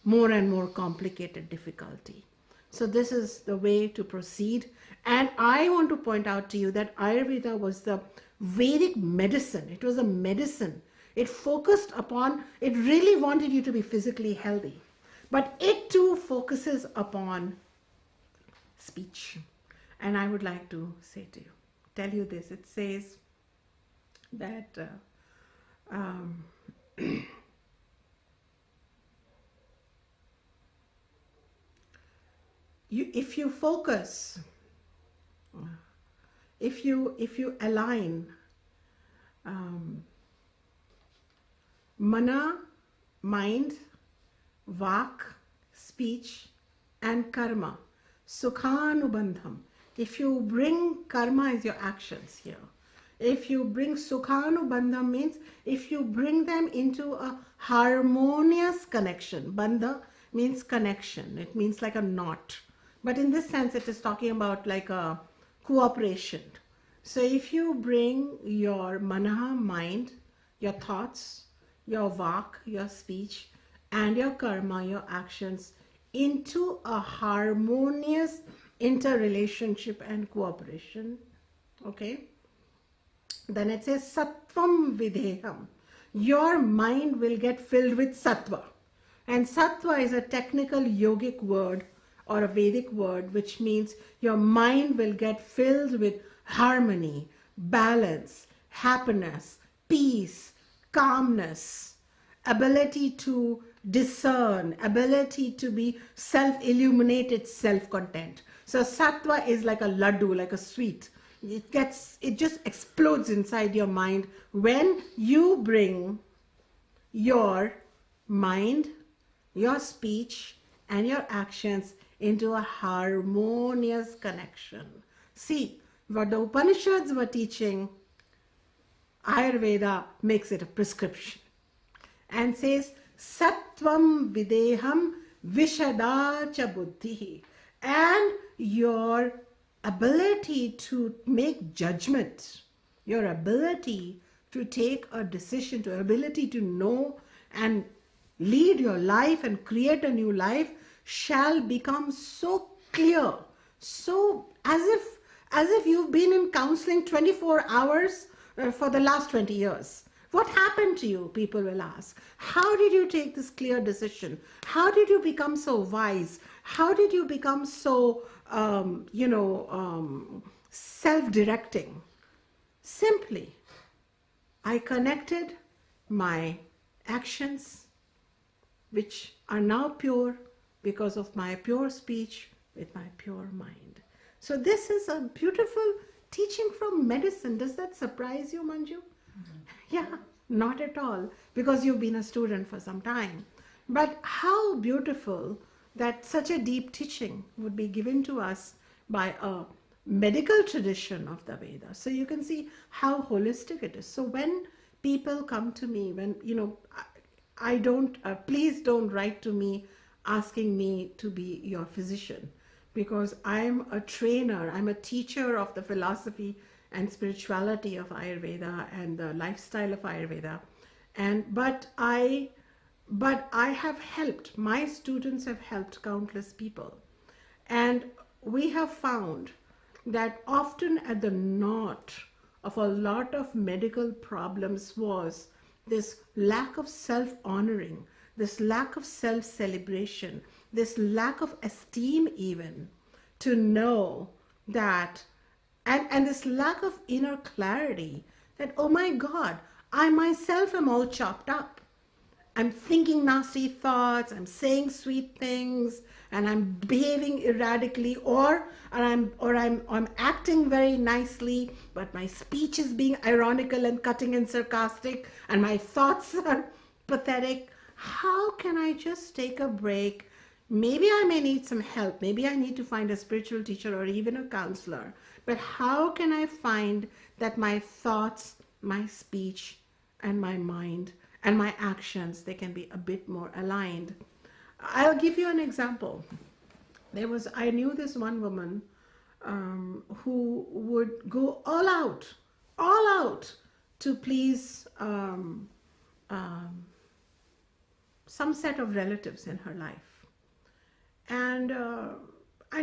more and more complicated difficulty. So this is the way to proceed. And I want to point out to you that Ayurveda was the Vedic medicine. It was a medicine. It focused upon, it really wanted you to be physically healthy. But it too focuses upon speech. And I would like to say to you, tell you this. It says that if you focus, if you align mana, mind, vak, speech, and karma, sukhanubandham. If you bring karma as your actions here, if you bring sukhanubandham means if you bring them into a harmonious connection. Bandha means connection. It means like a knot. But in this sense, it is talking about like a cooperation. So if you bring your mana, mind, your thoughts, your vak, your speech, and your karma, your actions, into a harmonious interrelationship and cooperation, okay, then it says sattvam videham. Your mind will get filled with sattva. And sattva is a technical yogic word or a Vedic word, which means your mind will get filled with harmony, balance, happiness, peace, calmness, ability to discern, ability to be self-illuminated, self-content. So sattva is like a laddu, like a sweet. It just explodes inside your mind when you bring your mind, your speech, and your actions into a harmonious connection. See, what the Upanishads were teaching, Ayurveda makes it a prescription and says, Sattvam videham vishadacha buddhi. And your ability to make judgment, your ability to take a decision, your ability to know and lead your life and create a new life shall become so clear, so as if you've been in counseling 24 hours for the last 20 years. What happened to you, people will ask. How did you take this clear decision? How did you become so wise? How did you become so, self-directing? Simply, I connected my actions, which are now pure because of my pure speech with my pure mind. So this is a beautiful teaching from medicine. Does that surprise you, Manju? Yeah, not at all, because you've been a student for some time. But how beautiful that such a deep teaching would be given to us by a medical tradition of the Vedas. So you can see how holistic it is. So when people come to me, when, I don't, please don't write to me asking me to be your physician, because I'm a trainer, I'm a teacher of the philosophy and spirituality of Ayurveda and the lifestyle of Ayurveda. But I have helped, my students have helped countless people. And we have found that often at the knot of a lot of medical problems was this lack of self-honoring, this lack of self-celebration, this lack of esteem even, to know that, and this lack of inner clarity that, oh my God, I myself am all chopped up. I'm thinking nasty thoughts, I'm saying sweet things, and I'm behaving erratically, or I'm acting very nicely, but my speech is being ironical and cutting and sarcastic, and my thoughts are pathetic. How can I just take a break? Maybe I may need some help. Maybe I need to find a spiritual teacher or even a counselor. But how can I find that my thoughts, my speech, and my mind and my actions, they can be a bit more aligned? I'll give you an example. I knew this one woman who would go all out to please some set of relatives in her life. And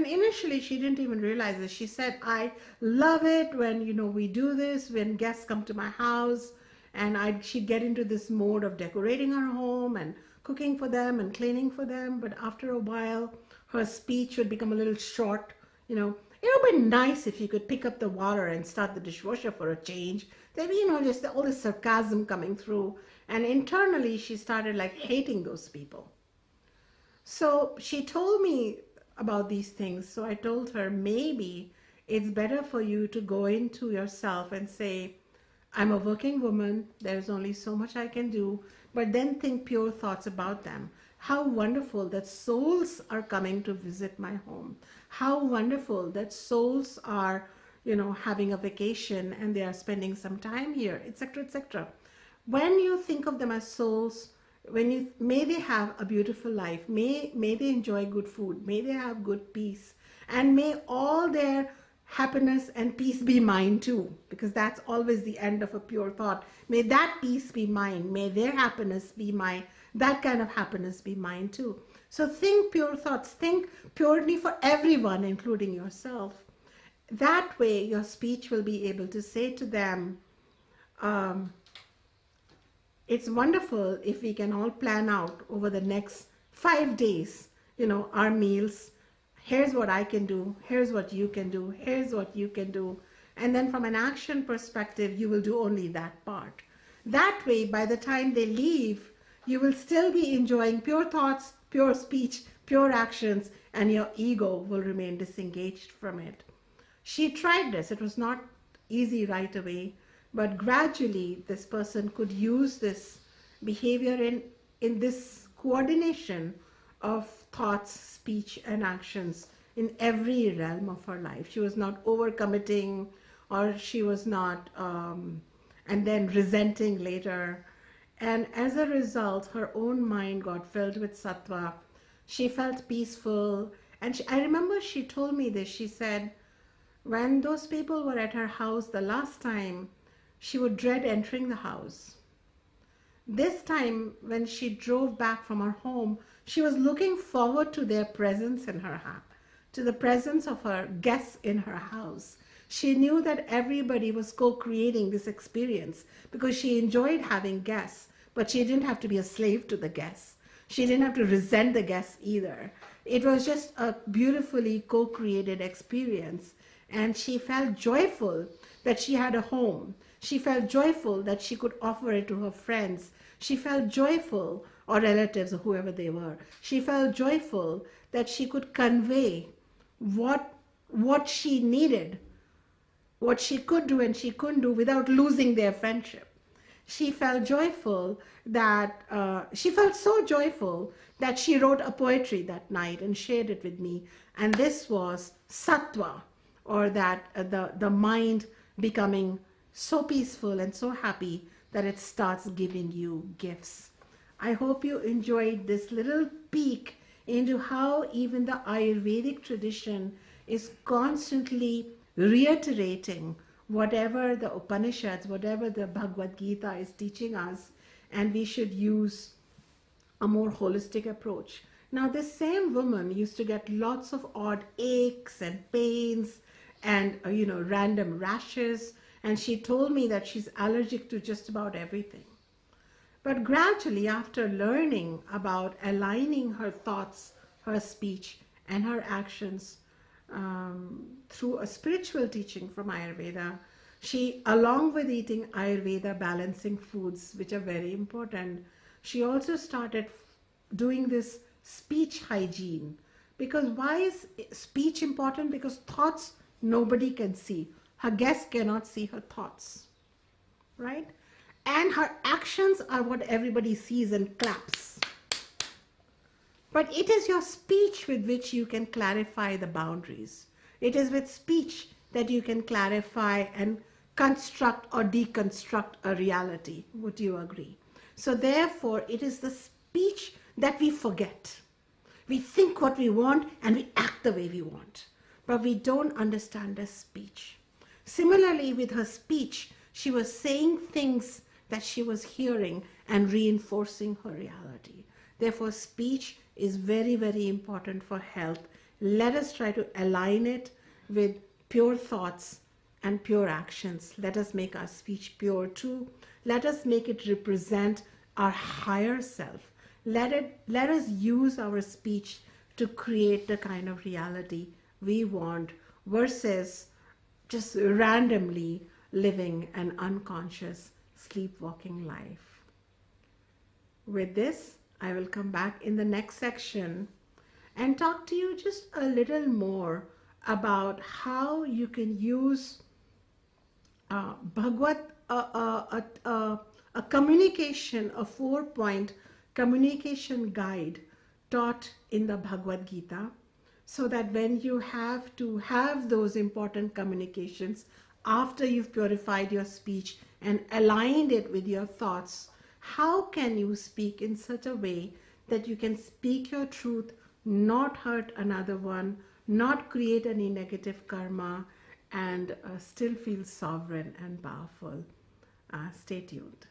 initially she didn't even realize this. She said, I love it when, we do this, when guests come to my house, and she'd get into this mode of decorating her home and cooking for them and cleaning for them. But after a while, her speech would become a little short. It would be nice if you could pick up the water and start the dishwasher for a change. There'd be, just all this sarcasm coming through. And internally, she started hating those people. So she told me about these things. So I told her, maybe it's better for you to go into yourself and say, I'm a working woman, there's only so much I can do, but then think pure thoughts about them. How wonderful that souls are coming to visit my home. How wonderful that souls are, having a vacation and they are spending some time here, etc., etc. When you think of them as souls, may they have a beautiful life, may they enjoy good food, may they have good peace, and may all their happiness and peace be mine too, because that's always the end of a pure thought. May that peace be mine, may their happiness be mine, that kind of happiness be mine too. So think pure thoughts, think purely for everyone, including yourself. That way your speech will be able to say to them, it's wonderful if we can all plan out over the next 5 days, our meals. Here's what I can do, here's what you can do, here's what you can do. And then from an action perspective, you will do only that part. That way, by the time they leave, you will still be enjoying pure thoughts, pure speech, pure actions, and your ego will remain disengaged from it. She tried this. It was not easy right away, but gradually this person could use this behavior in this coordination of thoughts, speech, and actions in every realm of her life. She was not overcommitting, or she was not, and then resenting later. And as a result, her own mind got filled with sattva. She felt peaceful. And I remember she told me this. She said, when those people were at her house the last time, she would dread entering the house. This time, when she drove back from her home, she was looking forward to their presence in her house, to the presence of her guests in her house. She knew that everybody was co-creating this experience because she enjoyed having guests, but she didn't have to be a slave to the guests. She didn't have to resent the guests either. It was just a beautifully co-created experience. And she felt joyful that she had a home. She felt joyful that she could offer it to her friends. She felt joyful, or relatives, or whoever they were. She felt joyful that she could convey what she needed, what she could do and she couldn't do without losing their friendship. She felt joyful that she felt so joyful that she wrote a poetry that night and shared it with me. And this was sattva, or that the mind becoming so peaceful and so happy that it starts giving you gifts. I hope you enjoyed this little peek into how even the Ayurvedic tradition is constantly reiterating whatever the Upanishads, whatever the Bhagavad Gita is teaching us, and we should use a more holistic approach. Now, this same woman used to get lots of odd aches and pains and random rashes, and she told me that she's allergic to just about everything. But gradually, after learning about aligning her thoughts, her speech, and her actions through a spiritual teaching from Ayurveda, she, along with eating Ayurveda balancing foods, which are very important, she also started doing this speech hygiene. Because why is speech important? Because thoughts nobody can see. Her guest cannot see her thoughts, right? And her actions are what everybody sees and claps. But it is your speech with which you can clarify the boundaries. It is with speech that you can clarify and construct or deconstruct a reality. Would you agree? So therefore, it is the speech that we forget. We think what we want and we act the way we want, but we don't understand the speech. Similarly, with her speech, she was saying things that she was hearing and reinforcing her reality. Therefore, speech is very, very important for health. Let us try to align it with pure thoughts and pure actions. Let us make our speech pure too. Let us make it represent our higher self. Let us use our speech to create the kind of reality we want, versus just randomly living an unconscious, sleepwalking life. With this, I will come back in the next section and talk to you just a little more about how you can use Bhagavad, a communication, a 4-point communication guide taught in the Bhagavad Gita, so that when you have to have those important communications after you've purified your speech and aligned it with your thoughts, how can you speak in such a way that you can speak your truth, not hurt another one, not create any negative karma, and still feel sovereign and powerful. Stay tuned.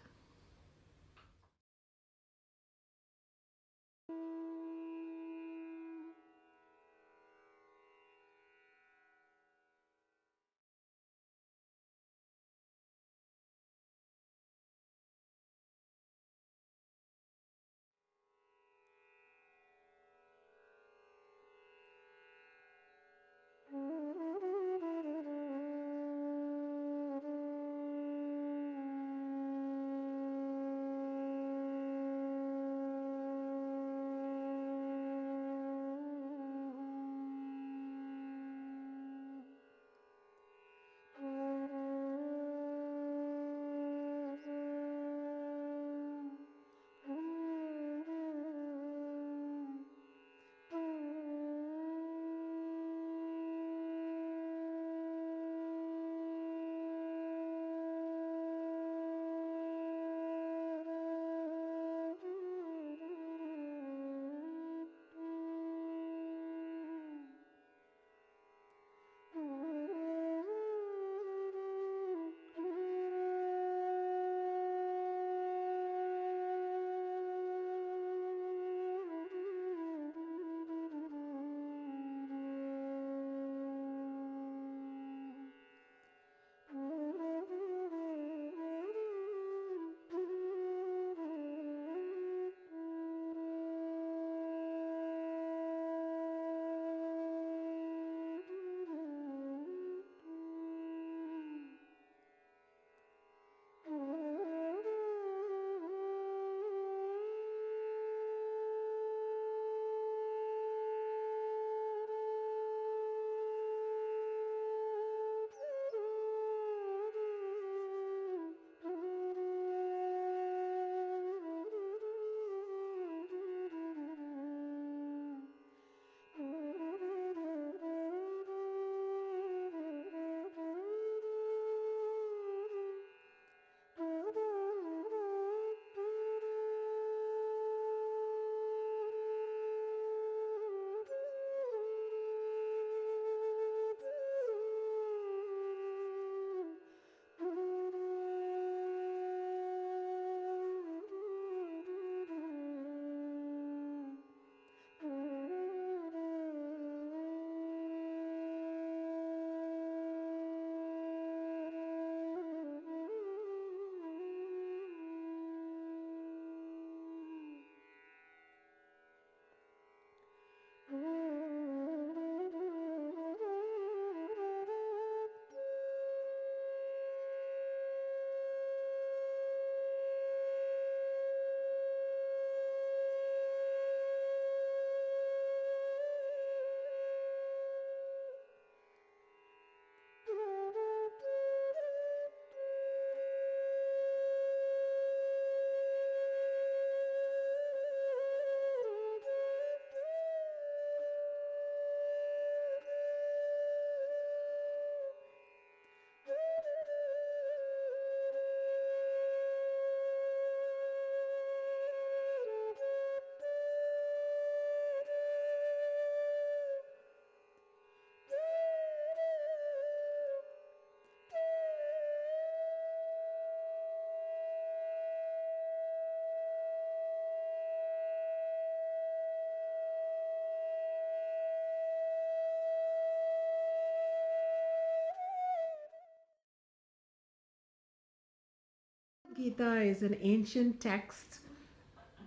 Gita is an ancient text,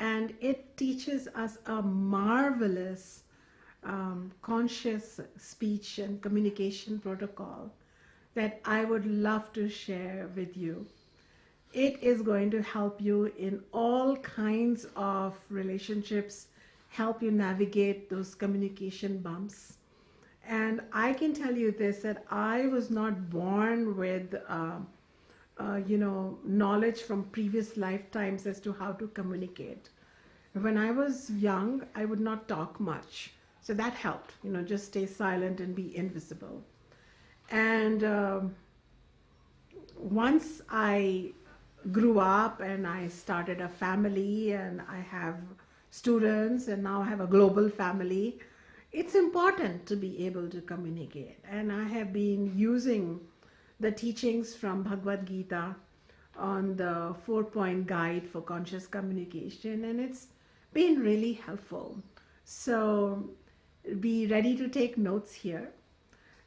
and it teaches us a marvelous conscious speech and communication protocol that I would love to share with you. It is going to help you in all kinds of relationships, help you navigate those communication bumps. And I can tell you this, that I was not born with knowledge from previous lifetimes as to how to communicate. When I was young, I would not talk much. So that helped, just stay silent and be invisible. And once I grew up and I started a family and I have students and now I have a global family, it's important to be able to communicate. And I have been using the teachings from Bhagavad Gita on the 4-point guide for conscious communication, and it's been really helpful. So be ready to take notes here.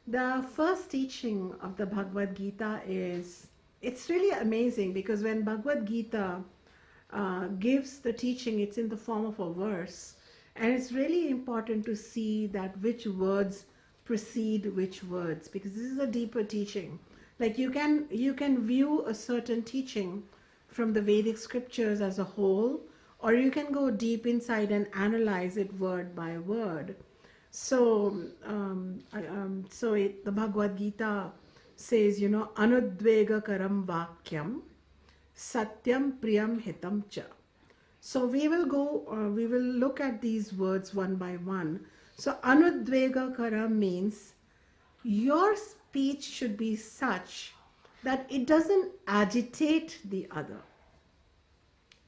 The first teaching of the Bhagavad Gita it's really amazing, because when Bhagavad Gita gives the teaching, it's in the form of a verse. And it's really important to see that which words precede which words, because this is a deeper teaching. Like you can view a certain teaching from the Vedic scriptures as a whole, or you can go deep inside and analyze it word by word. So, the Bhagavad Gita says, anudvega karam vakyam, satyam priyam hitam cha. So we will look at these words one by one. So anudvega karam means your speech should be such that it doesn't agitate the other.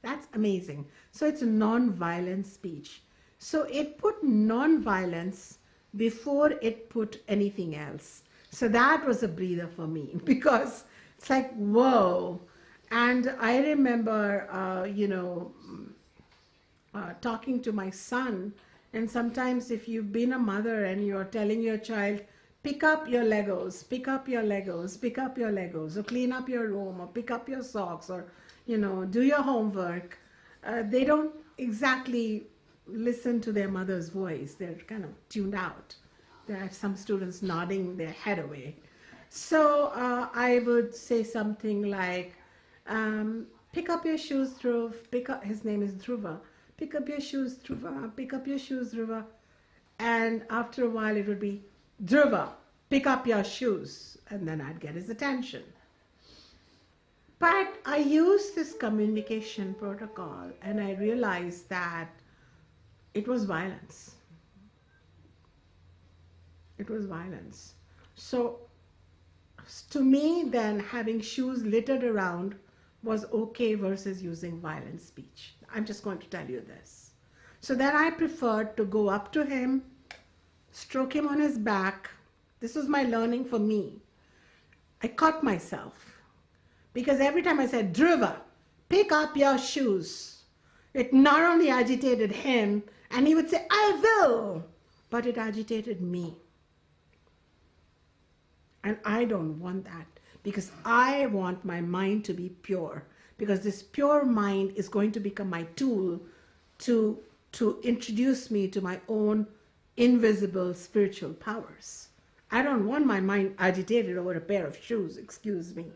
That's amazing. So it's a non-violent speech. So it put non-violence before it put anything else. So that was a breather for me, because it's like, whoa. And I remember, talking to my son, and sometimes if you've been a mother and you're telling your child, pick up your Legos, pick up your Legos, pick up your Legos, or clean up your room, or pick up your socks, or, do your homework, they don't exactly listen to their mother's voice. They're kind of tuned out. There are some students nodding their head away. So I would say something like, pick up your shoes, Dhruv. His name is Dhruva. Pick up your shoes, Dhruva. Pick up your shoes, Dhruva. And after a while it would be, Dhruva, pick up your shoes. And then I'd get his attention. But I used this communication protocol and I realized that it was violence. It was violence. So to me, then, having shoes littered around was okay versus using violent speech. I'm just going to tell you this. So then I preferred to go up to him, stroke him on his back. This was my learning for me. I caught myself, because every time I said, Dhruva, pick up your shoes, it not only agitated him, and he would say, I will, but it agitated me. And I don't want that, because I want my mind to be pure, because this pure mind is going to become my tool to introduce me to my own invisible spiritual powers. I don't want my mind agitated over a pair of shoes, excuse me.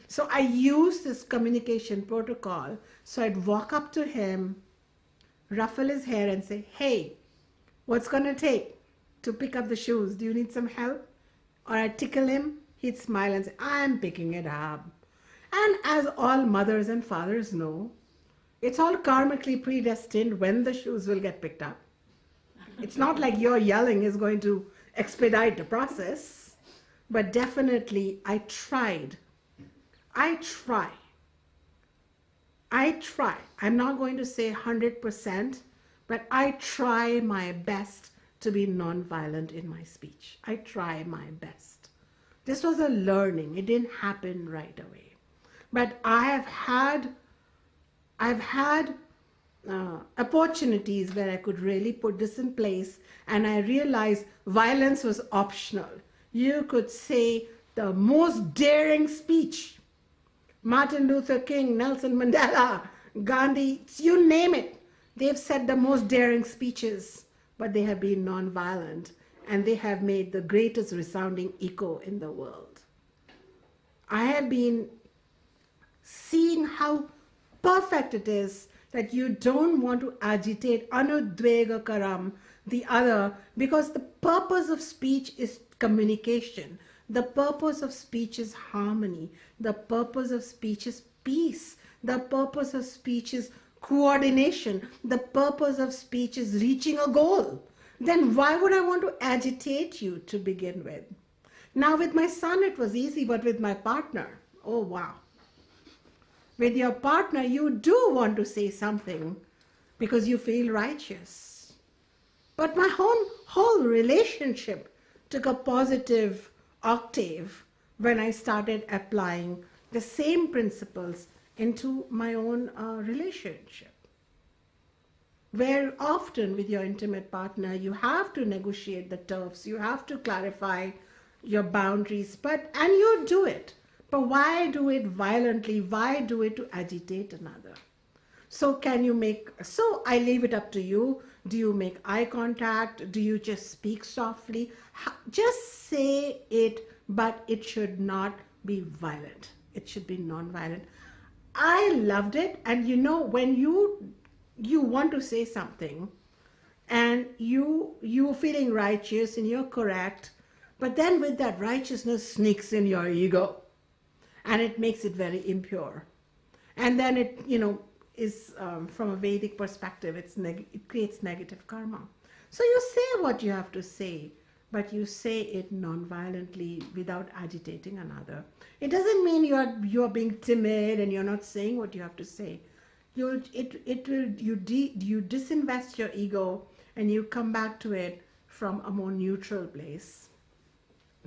So I use this communication protocol. So I'd walk up to him, ruffle his hair and say, hey, what's going to take to pick up the shoes? Do you need some help? Or I'd tickle him, he'd smile and say, I'm picking it up. And as all mothers and fathers know, it's all karmically predestined when the shoes will get picked up. It's not like your yelling is going to expedite the process, but definitely I tried. I try. I'm not going to say 100%, but I try my best to be non-violent in my speech. I try my best. This was a learning. It didn't happen right away. But I've had opportunities where I could really put this in place, and I realized violence was optional. You could say the most daring speech, Martin Luther King, Nelson Mandela, Gandhi, you name it. They've said the most daring speeches, but they have been non-violent, and they have made the greatest resounding echo in the world. I have been seeing how perfect it is that you don't want to agitate anudvega karam, the other, because the purpose of speech is communication. The purpose of speech is harmony. The purpose of speech is peace. The purpose of speech is coordination. The purpose of speech is reaching a goal. Then why would I want to agitate you to begin with? Now with my son it was easy, but with my partner, oh wow. With your partner you do want to say something because you feel righteous. But my whole relationship took a positive octave when I started applying the same principles into my own relationship. Where often with your intimate partner, you have to negotiate the terms, you have to clarify your boundaries, and you do it. But why do it violently? Why do it to agitate another? So I leave it up to you. Do you make eye contact? Do you just speak softly? Just say it, but it should not be violent. It should be non-violent. I loved it. And you know, when you want to say something and you're feeling righteous and you're correct, but then with that righteousness sneaks in your ego and it makes it very impure. And then it, is from a Vedic perspective, it creates negative karma. So you say what you have to say, but you say it non-violently without agitating another. It doesn't mean you're being timid and you're not saying what you have to say. You disinvest your ego and you come back to it from a more neutral place.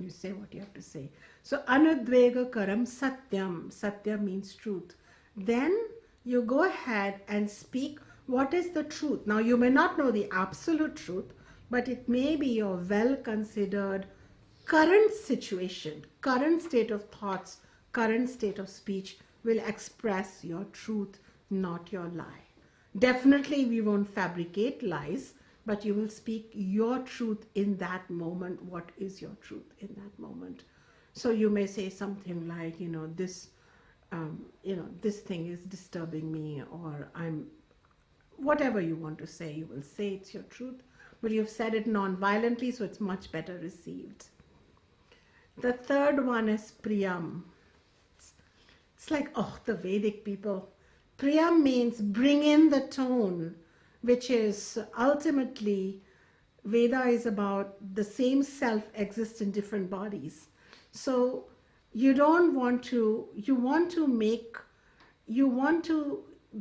You say what you have to say. So anudvega karam satyam. Satya means truth. Then you go ahead and speak what is the truth. Now you may not know the absolute truth, but it may be your well-considered current situation, current state of thoughts, current state of speech will express your truth, not your lie. Definitely we won't fabricate lies, but you will speak your truth in that moment. What is your truth in that moment? So you may say something like, this thing is disturbing me, or whatever you want to say, you will say it's your truth, but you've said it non-violently, so it's much better received. The third one is priyam. It's like, the Vedic people. Priyam means bring in the tone, which is ultimately, Veda is about the same self exists in different bodies. So you want to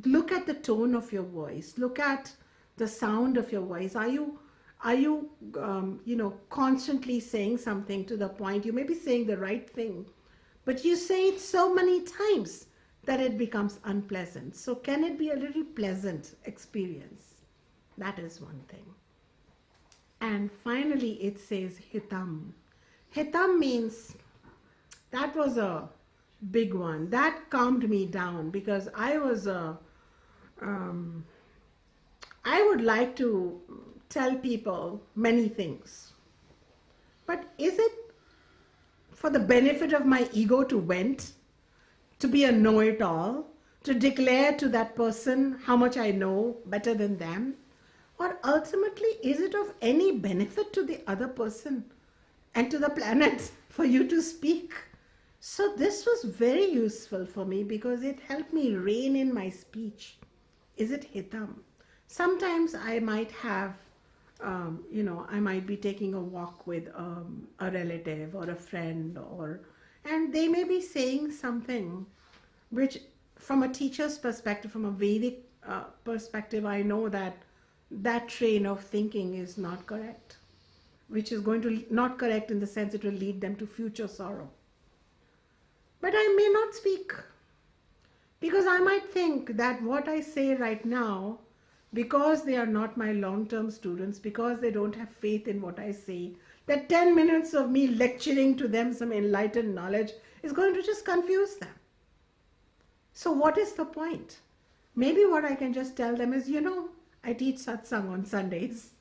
look at the tone of your voice, look at the sound of your voice. Are you constantly saying something to the point, you may be saying the right thing, but you say it so many times that it becomes unpleasant. So can it be a little pleasant experience? That is one thing. And finally it says hitam. Hitam means, that was a big one. That calmed me down because I would like to tell people many things. But is it for the benefit of my ego to vent, to be a know-it-all, to declare to that person how much I know better than them? Or ultimately, is it of any benefit to the other person and to the planet for you to speak? So this was very useful for me because it helped me rein in my speech. Is it hitam? Sometimes I might have, I might be taking a walk with a relative or a friend, and they may be saying something which, from a teacher's perspective, from a Vedic perspective, I know that train of thinking is not correct, which is going to, not correct in the sense it will lead them to future sorrow. But I may not speak because I might think that what I say right now, because they are not my long-term students, because they don't have faith in what I say, that 10 minutes of me lecturing to them some enlightened knowledge is going to just confuse them. So what is the point? Maybe what I can just tell them is, I teach satsang on Sundays.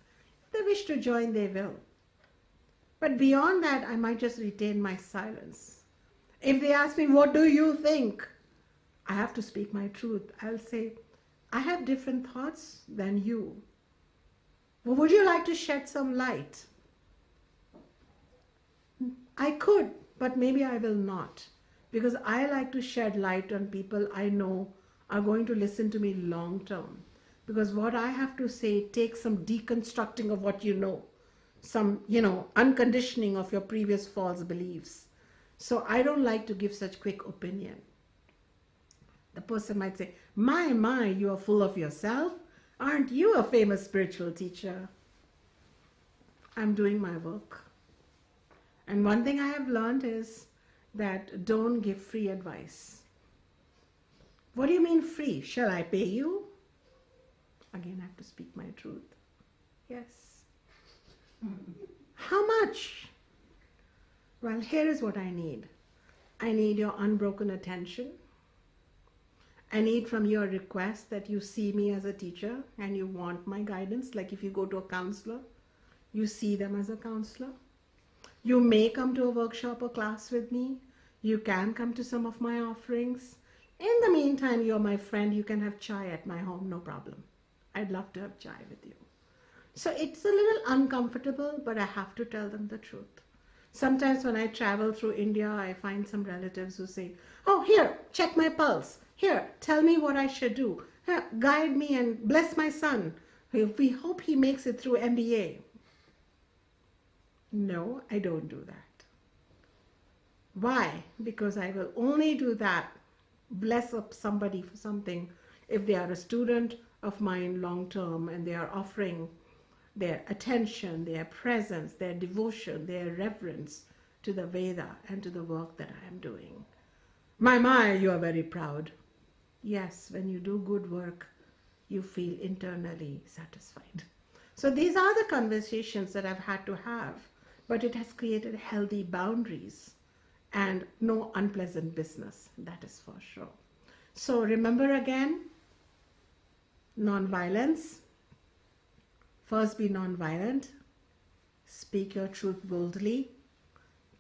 If they wish to join, they will. But beyond that, I might just retain my silence. If they ask me, what do you think? I have to speak my truth. I'll say, I have different thoughts than you. Well, would you like to shed some light? I could, but maybe I will not. Because I like to shed light on people I know are going to listen to me long term. Because what I have to say takes some deconstructing of what you know. Some, unconditioning of your previous false beliefs. So I don't like to give such quick opinion. The person might say, my, you are full of yourself. Aren't you a famous spiritual teacher? I'm doing my work. And one thing I have learned is that don't give free advice. What do you mean free? Shall I pay you? Again, I have to speak my truth. Yes. How much? Well, here is what I need. I need your unbroken attention. I need from your request that you see me as a teacher and you want my guidance. Like if you go to a counselor, you see them as a counselor. You may come to a workshop or class with me. You can come to some of my offerings. In the meantime, you're my friend. You can have chai at my home, no problem. I'd love to have chai with you. So it's a little uncomfortable, but I have to tell them the truth. Sometimes when I travel through India, I find some relatives who say, oh, here, check my pulse. Here, tell me what I should do. Here, guide me and bless my son. We hope he makes it through MBA. No, I don't do that. Why? Because I will only do that, bless up somebody for something, if they are a student of mine long term and they are offering their attention, their presence, their devotion, their reverence to the Veda and to the work that I am doing. My, you are very proud. Yes, when you do good work, you feel internally satisfied. So these are the conversations that I've had to have, but it has created healthy boundaries and no unpleasant business, that is for sure. So remember again, non-violence. First, be non-violent. Speak your truth boldly.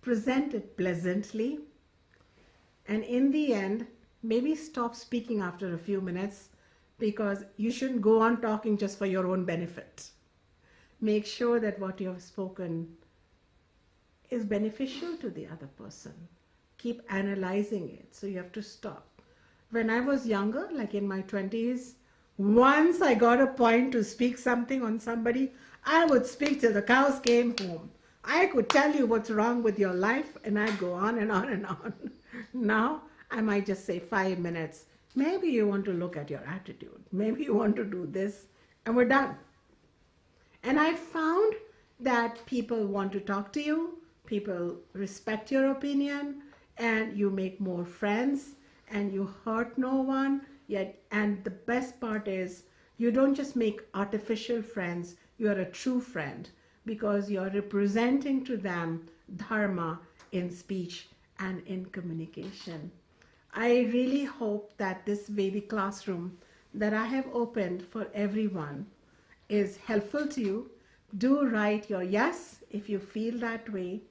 Present it pleasantly. And in the end, maybe stop speaking after a few minutes, because you shouldn't go on talking just for your own benefit. Make sure that what you have spoken is beneficial to the other person. Keep analyzing it. So you have to stop. When I was younger, like in my 20s, once I got a point to speak something on somebody, I would speak till the cows came home. I could tell you what's wrong with your life, and I'd go on and on and on. Now, I might just say 5 minutes. Maybe you want to look at your attitude. Maybe you want to do this, and we're done. And I found that people want to talk to you, people respect your opinion, and you make more friends, and you hurt no one. Yet, and the best part is, you don't just make artificial friends, you are a true friend, because you are representing to them dharma in speech and in communication. I really hope that this Vedic classroom that I have opened for everyone is helpful to you. Do write your yes if you feel that way.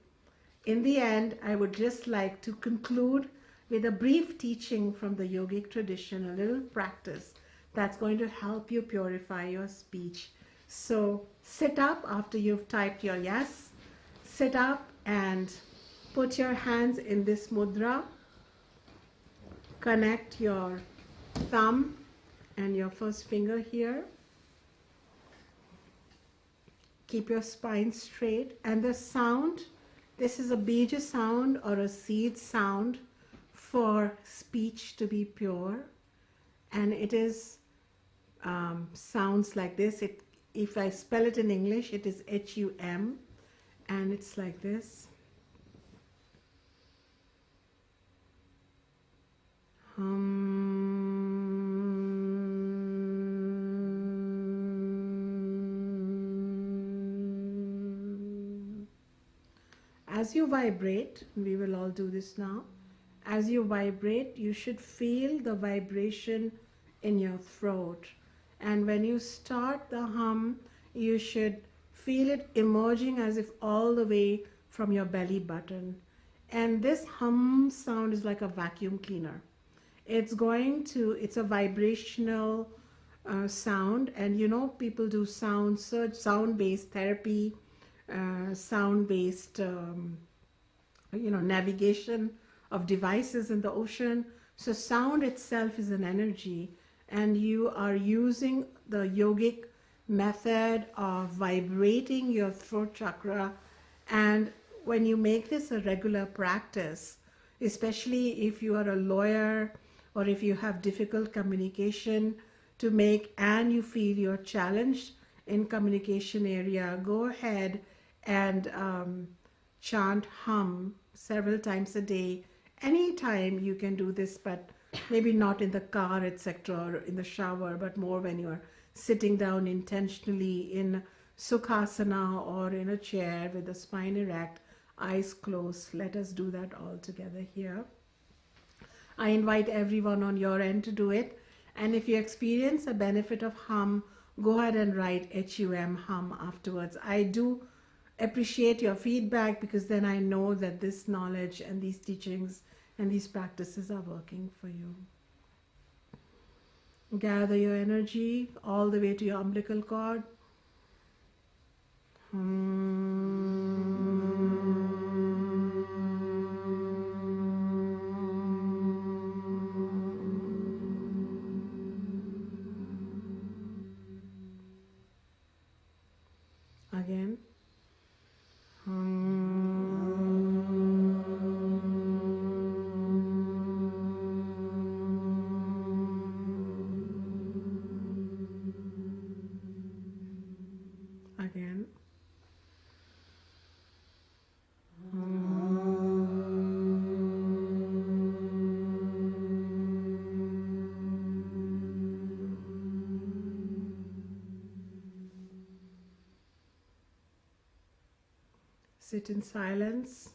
In the end, I would just like to conclude with a brief teaching from the yogic tradition, a little practice that's going to help you purify your speech. So sit up after you've typed your yes. Sit up and put your hands in this mudra. Connect your thumb and your first finger here. Keep your spine straight. And the sound, this is a bija sound or a seed sound for speech to be pure. And it is sounds like this. If I spell it in English, it is H-U-M, and it's like this. As you vibrate, we will all do this now. As you vibrate, you should feel the vibration in your throat. And when you start the hum, you should feel it emerging as if all the way from your belly button. And this hum sound is like a vacuum cleaner. It's a vibrational sound, and people do sound search, sound-based therapy, sound-based navigation of devices in the ocean. So sound itself is an energy, and you are using the yogic method of vibrating your throat chakra. And when you make this a regular practice, especially if you are a lawyer or if you have difficult communication to make and you feel you're challenged in communication area, go ahead and chant hum several times a day. Anytime you can do this, but maybe not in the car, etc., or in the shower, but more when you're sitting down intentionally in sukhasana or in a chair with the spine erect, eyes closed. Let us do that all together here. I invite everyone on your end to do it. And if you experience a benefit of hum, go ahead and write HUM hum afterwards. I do appreciate your feedback, because then I know that this knowledge and these teachings and these practices are working for you. Gather your energy all the way to your umbilical cord. Again. Again. Sit in silence.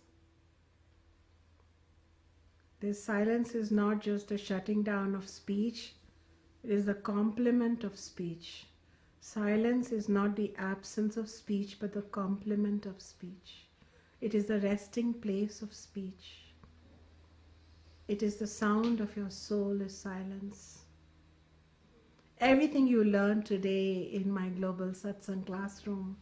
This silence is not just a shutting down of speech, it is the complement of speech. Silence is not the absence of speech, but the complement of speech. It is the resting place of speech. It is the sound of your soul is silence. Everything you learn today in my global satsang classroom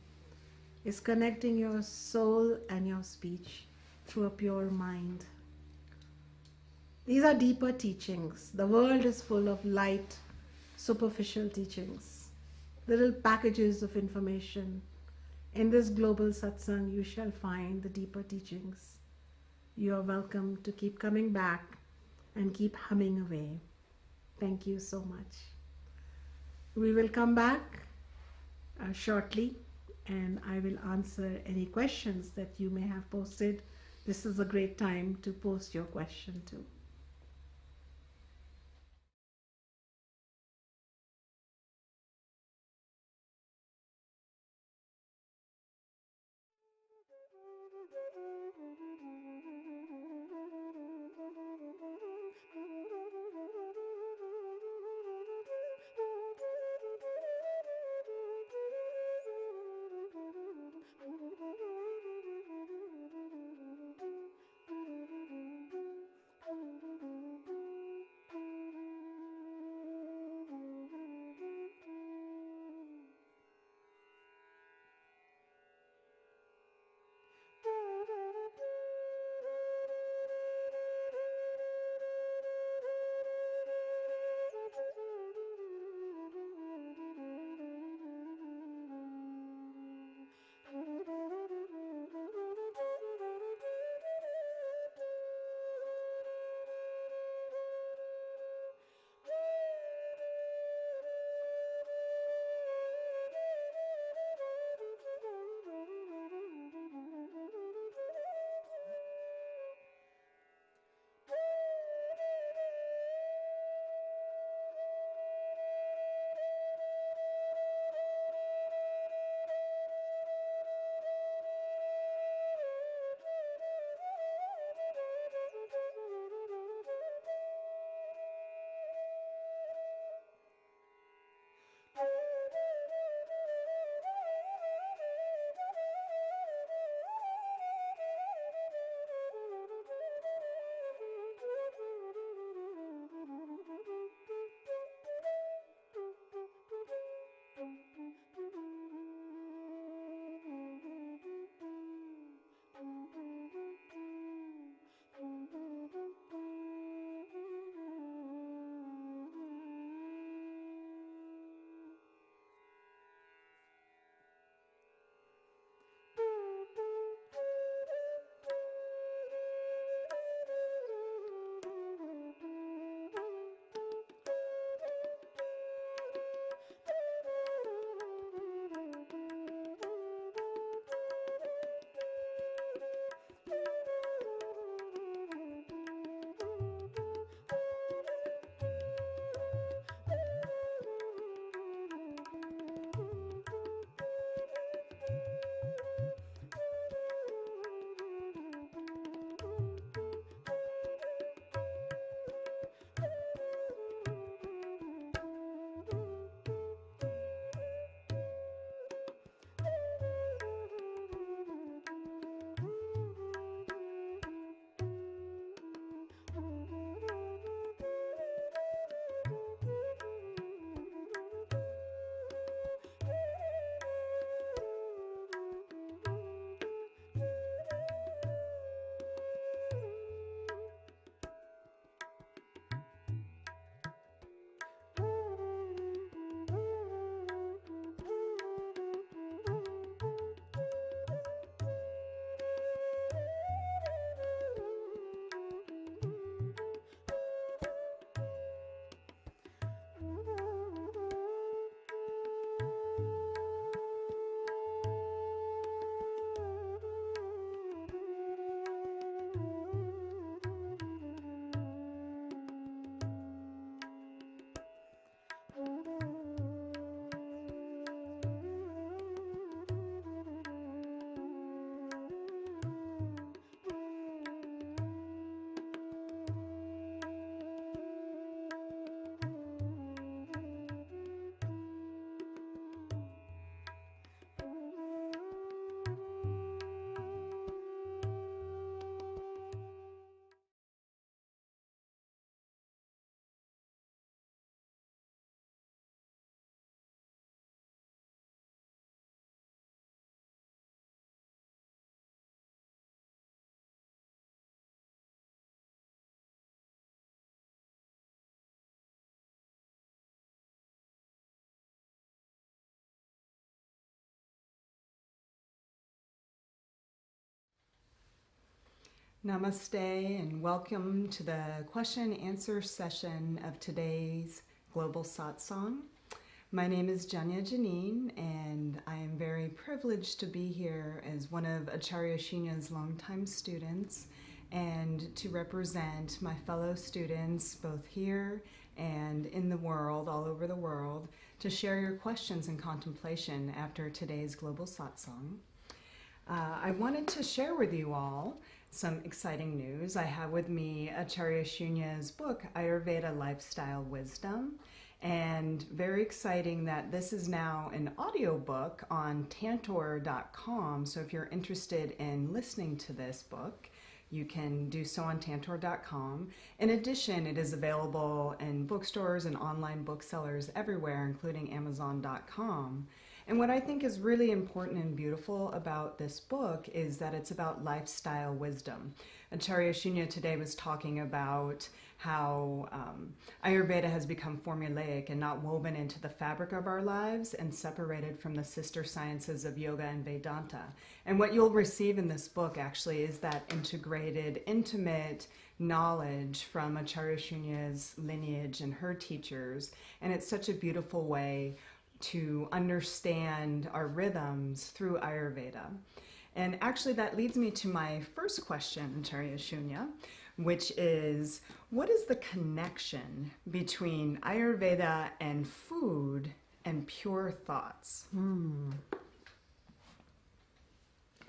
is connecting your soul and your speech through a pure mind. These are deeper teachings. The world is full of light, superficial teachings, little packages of information. In this global satsang, you shall find the deeper teachings. You are welcome to keep coming back and keep humming away. Thank you so much. We will come back shortly, and I will answer any questions that you may have posted. This is a great time to post your question too. Namaste and welcome to the question and answer session of today's Global Satsang. My name is Janya Janine and I am very privileged to be here as one of Acharya Shunya's longtime students and to represent my fellow students both here and in the world, all over the world, to share your questions and contemplation after today's Global Satsang. I wanted to share with you all some exciting news. I have with me Acharya Shunya's book, Ayurveda Lifestyle Wisdom, and very exciting that this is now an audiobook on Tantor.com. So if you're interested in listening to this book, you can do so on Tantor.com. In addition, it is available in bookstores and online booksellers everywhere, including Amazon.com. And what I think is really important and beautiful about this book is that it's about lifestyle wisdom. Acharya Shunya today was talking about how Ayurveda has become formulaic and not woven into the fabric of our lives and separated from the sister sciences of yoga and Vedanta. And what you'll receive in this book actually is that integrated, intimate knowledge from Acharya Shunya's lineage and her teachers. And it's such a beautiful way to understand our rhythms through Ayurveda. And actually that leads me to my first question, Acharya Shunya, which is, what is the connection between Ayurveda and food and pure thoughts?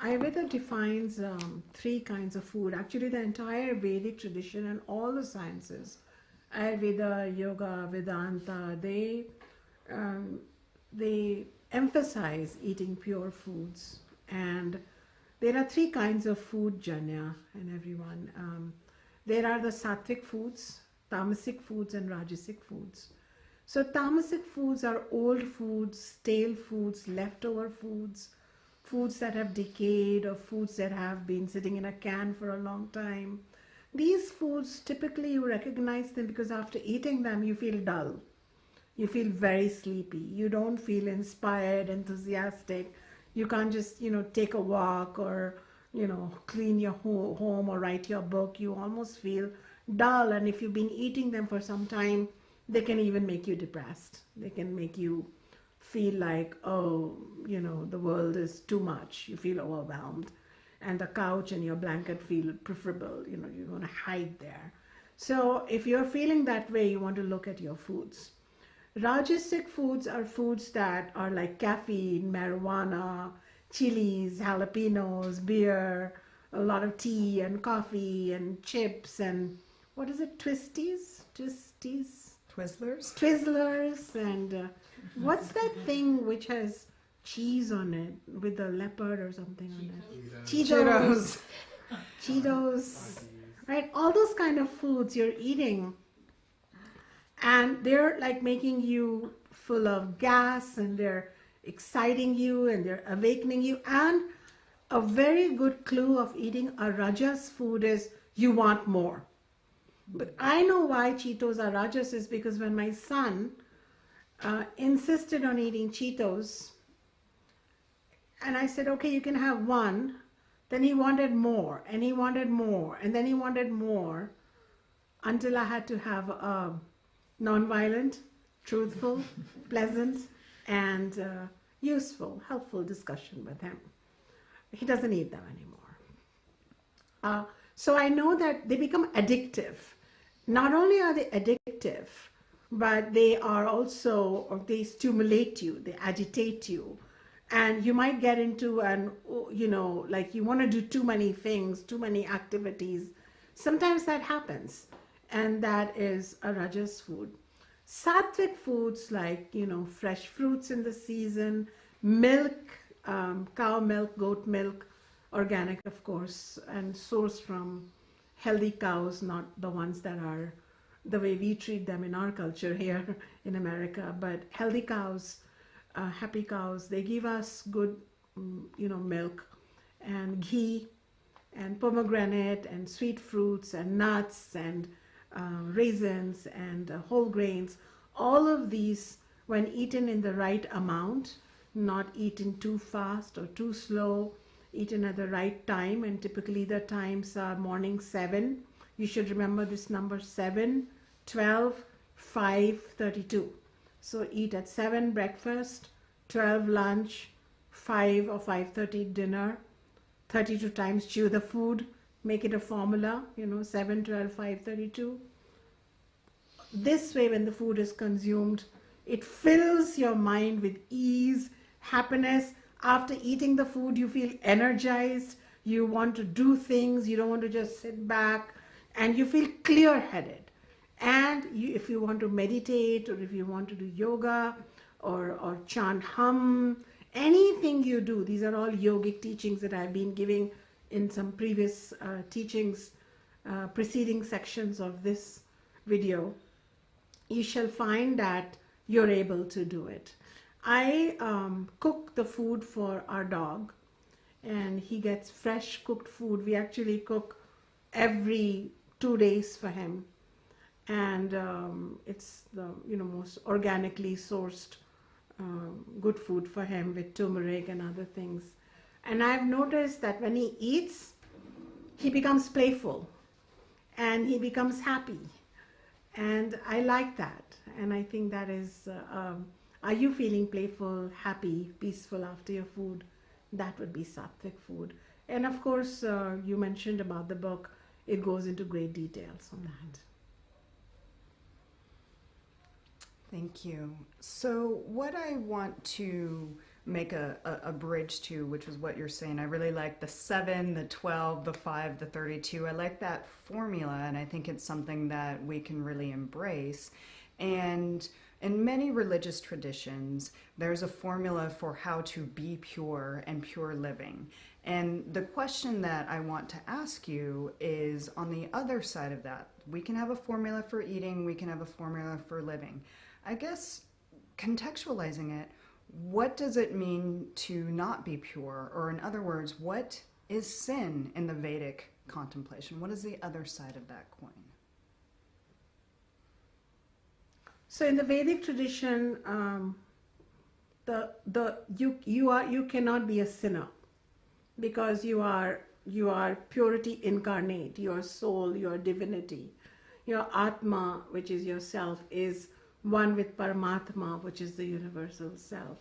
Ayurveda defines three kinds of food. Actually, the entire Vedic tradition and all the sciences, Ayurveda, Yoga, Vedanta, they emphasize eating pure foods. And there are three kinds of food, Janya and everyone. There are the sattvic foods, tamasic foods, and rajasic foods. So tamasic foods are old foods, stale foods, leftover foods, foods that have decayed or foods that have been sitting in a can for a long time. These foods, typically you recognize them because after eating them, you feel dull. You feel very sleepy. You don't feel inspired, enthusiastic. You can't just, take a walk or, clean your home or write your book. You almost feel dull. And if you've been eating them for some time, they can even make you depressed. They can make you feel like, the world is too much. You feel overwhelmed. And the couch and your blanket feel preferable. You want to hide there. So if you're feeling that way, you want to look at your foods. Rajasic foods are foods that are like caffeine, marijuana, chilies, jalapenos, beer, a lot of tea and coffee and chips and what is it, Twizzlers, and what's that thing which has cheese on it with a leopard or something on it? Cheetos, right? All those kind of foods you're eating. And they're like making you full of gas and they're exciting you and they're awakening you. And a very good clue of eating a rajas food is you want more. But I know why Cheetos are rajas is because when my son insisted on eating Cheetos and I said, okay, you can have one. Then he wanted more and he wanted more and then he wanted more until I had to have a non-violent, truthful, pleasant, and useful, helpful discussion with him. He doesn't eat them anymore. So I know that they become addictive. Not only are they addictive, but they are also, or they stimulate you, they agitate you. And you might get into like you want to do too many things, too many activities. Sometimes that happens. And that is a rajas food. Sattvic foods like, fresh fruits in the season, milk, cow milk, goat milk, organic of course, and sourced from healthy cows, not the ones that are the way we treat them in our culture here in America, but healthy cows, happy cows, they give us good, milk and ghee and pomegranate and sweet fruits and nuts and raisins and whole grains. All of these, when eaten in the right amount, not eaten too fast or too slow, eaten at the right time, and typically the times are morning 7. You should remember this number: 7, 12, 5, 32. So eat at 7 breakfast, 12 lunch, 5 or 5:30 dinner, 32 times chew the food, make it a formula, 7, 12, 5, 32. This way, when the food is consumed, it fills your mind with ease, happiness. After eating the food, you feel energized, you want to do things, you don't want to just sit back, and you feel clear-headed. And if you want to meditate, or if you want to do yoga, or chant hum, anything you do, these are all yogic teachings that I've been giving in some previous teachings, preceding sections of this video, you shall find that you're able to do it. I cook the food for our dog, and he gets fresh cooked food. We actually cook every 2 days for him, and it's the most organically sourced good food for him, with turmeric and other things. And I've noticed that when he eats, he becomes playful and he becomes happy, and I like that. And I think that is, are you feeling playful, happy, peaceful after your food? That would be sattvic food. And of course, you mentioned about the book. It goes into great details on that. Thank you. So what I want to make a bridge to, which was what you're saying, I really like the 7, the 12, the 5, the 32. I like that formula, and I think it's something that we can really embrace. And in many religious traditions, there's a formula for how to be pure and pure living. And the question that I want to ask you is, on the other side of that, we can have a formula for eating, we can have a formula for living. I guess, contextualizing it, what does it mean to not be pure? Or in other words, what is sin in the Vedic contemplation? What is the other side of that coin? So in the Vedic tradition, you cannot be a sinner, because you are purity incarnate. Your soul, your divinity, your Atma, which is yourself, is one with Paramatma, which is the universal self.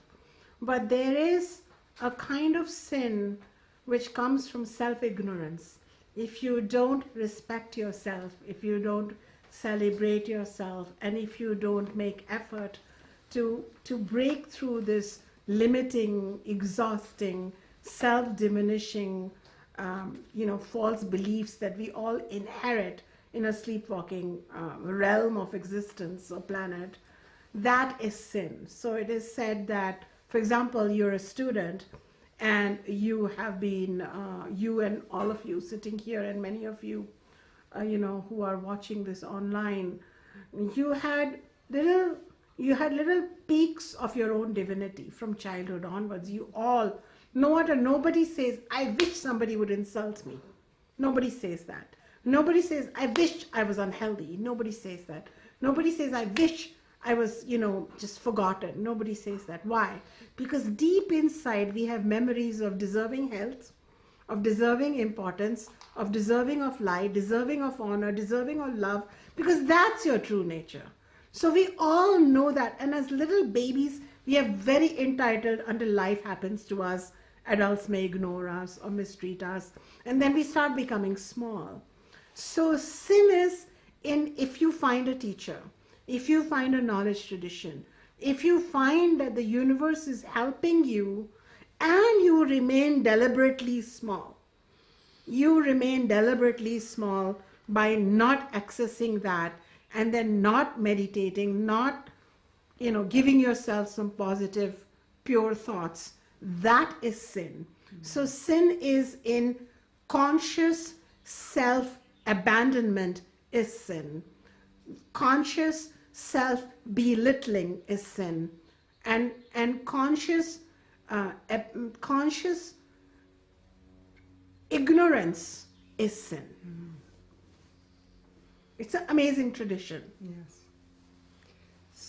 But there is a kind of sin which comes from self-ignorance. If you don't respect yourself, if you don't celebrate yourself, and if you don't make effort to break through this limiting, exhausting, self-diminishing, false beliefs that we all inherit in a sleepwalking realm of existence or planet, that is sin. So it is said that, for example, you're a student and you have been, you and all of you sitting here, and many of you, who are watching this online, you had little peaks of your own divinity from childhood onwards. You all, nobody says, I wish somebody would insult me. Nobody says that. Nobody says, I wish I was unhealthy. Nobody says that. Nobody says, I wish I was, just forgotten. Nobody says that. Why? Because deep inside we have memories of deserving health, of deserving importance, of deserving of light, deserving of honor, deserving of love, because that's your true nature. So we all know that. And as little babies, we are very entitled until life happens to us. Adults may ignore us or mistreat us. And then we start becoming small. So sin is if you find a teacher, if you find a knowledge tradition, if you find that the universe is helping you and you remain deliberately small. You remain deliberately small by not accessing that, and then not meditating, not, giving yourself some positive, pure thoughts. That is sin. Mm-hmm. So sin is in conscious self-abandonment is sin. Conscious self-belittling is sin. And conscious ignorance is sin. Mm-hmm. It's an amazing tradition. Yes.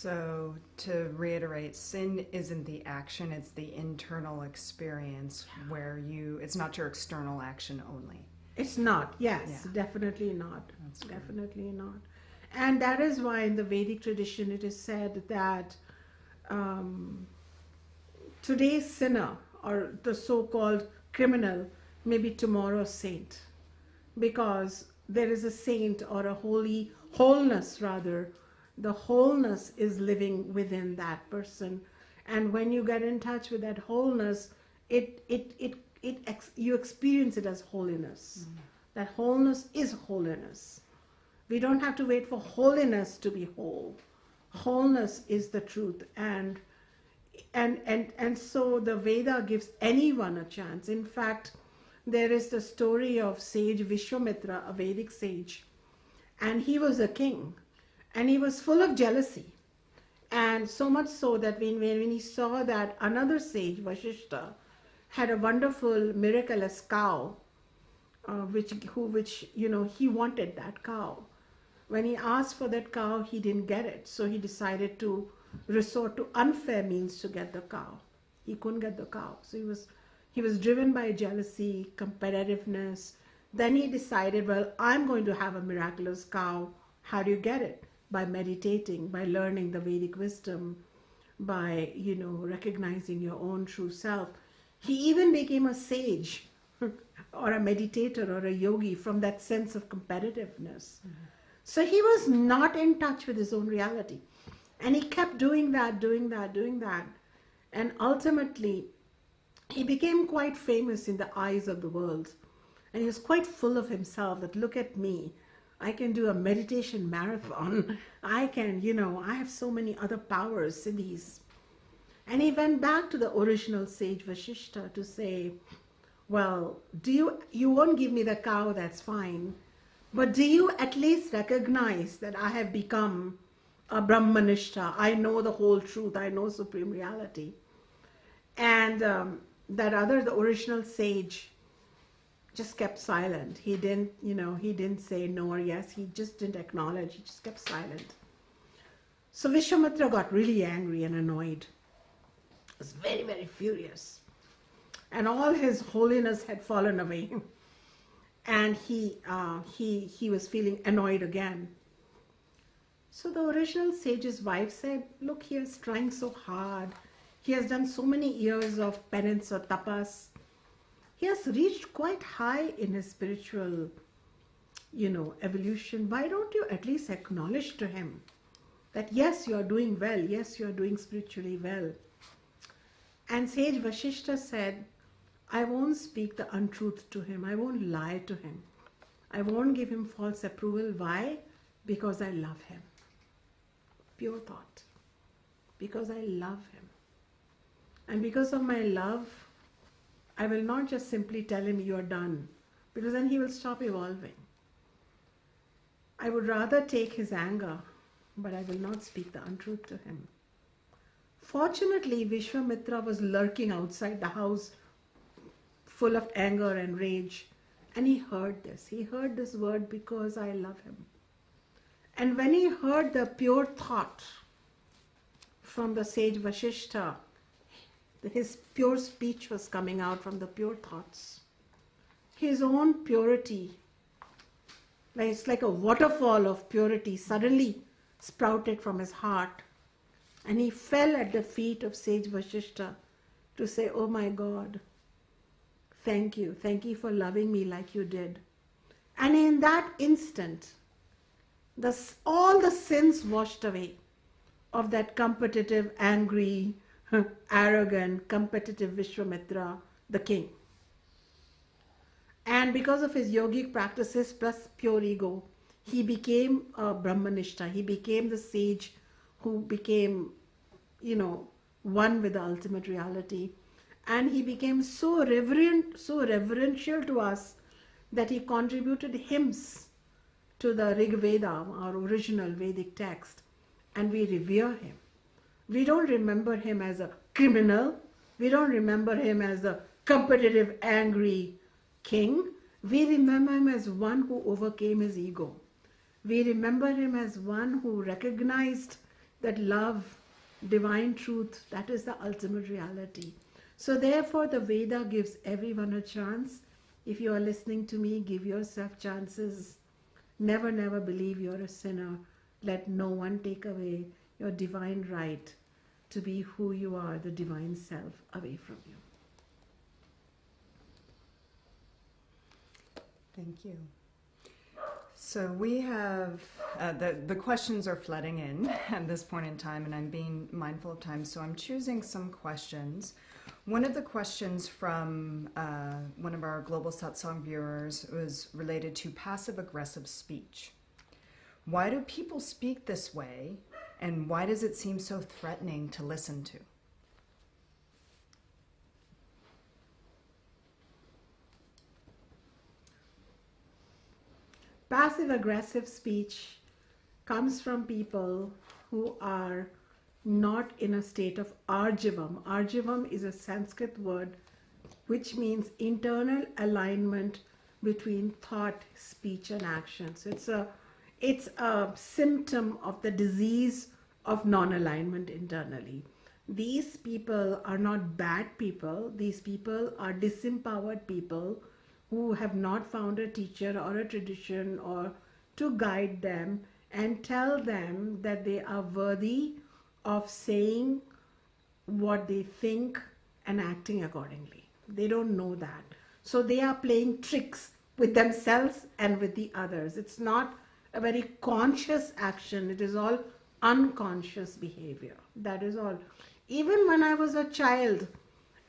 So to reiterate, sin isn't the action, it's the internal experience where it's not your external action only. It's not, yes, Yeah. definitely not. That's good. Definitely not. And that is why in the Vedic tradition it is said that today's sinner or the so-called criminal may be tomorrow's saint, because there is a saint or a wholeness rather. The wholeness is living within that person, and when you get in touch with that wholeness, you experience it as holiness. That wholeness is holiness. We don't have to wait for holiness to be whole. Wholeness is the truth, and so the Veda gives anyone a chance. In fact, there is the story of sage Vishwamitra, a Vedic sage, and he was a king, and he was full of jealousy, and so much so that when he saw that another sage, Vashishta, had a wonderful miraculous cow, which he wanted that cow. When he asked for that cow, he didn't get it, so he decided to resort to unfair means to get the cow. He couldn't get the cow, so he was driven by jealousy, competitiveness. Then he decided, well, I'm going to have a miraculous cow. How do you get it? By meditating, by learning the Vedic wisdom, by recognizing your own true self. He even became a sage or a meditator or a yogi from that sense of competitiveness. Mm-hmm. So he was not in touch with his own reality. And he kept doing that. And ultimately, he became quite famous in the eyes of the world. And he was quite full of himself that, look at me. I can do a meditation marathon. I can, I have so many other powers, siddhis. And he went back to the original sage Vashishta to say, well, you won't give me the cow, that's fine. But do you at least recognize that I have become a Brahmanishta? I know the whole truth. I know supreme reality. And the original sage just kept silent. He didn't say no or yes. He just didn't acknowledge. He just kept silent. So Vishwamitra got really angry and annoyed. He was very, very furious. And all his holiness had fallen away. And he was feeling annoyed again. So the original sage's wife said, look, he is trying so hard. He has done so many years of penance or tapas. He has reached quite high in his spiritual, evolution. Why don't you at least acknowledge to him that yes, you are doing well. Yes, you are doing spiritually well. And sage Vashishta said, I won't speak the untruth to him. I won't lie to him. I won't give him false approval. Why? Because I love him. Pure thought. Because I love him. And because of my love, I will not just simply tell him you are done, because then he will stop evolving. I would rather take his anger, but I will not speak the untruth to him. Fortunately, Vishwamitra was lurking outside the house, full of anger and rage, and he heard this. He heard this word, because I love him. And when he heard the pure thought from the sage Vashishta, his pure speech was coming out from the pure thoughts. His own purity, it's like a waterfall of purity, suddenly sprouted from his heart. And he fell at the feet of sage Vashishta to say, oh my God, thank you. Thank you for loving me like you did. And in that instant, all the sins washed away of that competitive, angry, arrogant, competitive Vishwamitra, the king. And because of his yogic practices plus pure ego, he became a Brahmanishta. He became the sage who became, one with the ultimate reality. And he became so reverential to us that he contributed hymns to the Rig Veda, our original Vedic text, and we revere him. We don't remember him as a criminal. We don't remember him as a competitive, angry king. We remember him as one who overcame his ego. We remember him as one who recognized that love, divine truth, that is the ultimate reality. So therefore the Veda gives everyone a chance. If you are listening to me, give yourself chances. Never, never believe you're a sinner. Let no one take away your divine right to be who you are, the divine self, away from you. Thank you. So we have, the questions are flooding in at this point in time, and I'm being mindful of time, so I'm choosing some questions. One of the questions from one of our Global Satsang viewers was related to passive-aggressive speech. Why do people speak this way, and why does it seem so threatening to listen to? Passive-aggressive speech comes from people who are not in a state of Arjavam. Arjavam is a Sanskrit word which means internal alignment between thought, speech and action. So it's a symptom of the disease of non-alignment internally. These people are not bad people. These people are disempowered people who have not found a teacher or a tradition or to guide them and tell them that they are worthy of saying what they think and acting accordingly. They don't know that. So they are playing tricks with themselves and with the others. It's not a very conscious action. It is all unconscious behavior. That is all. Even when I was a child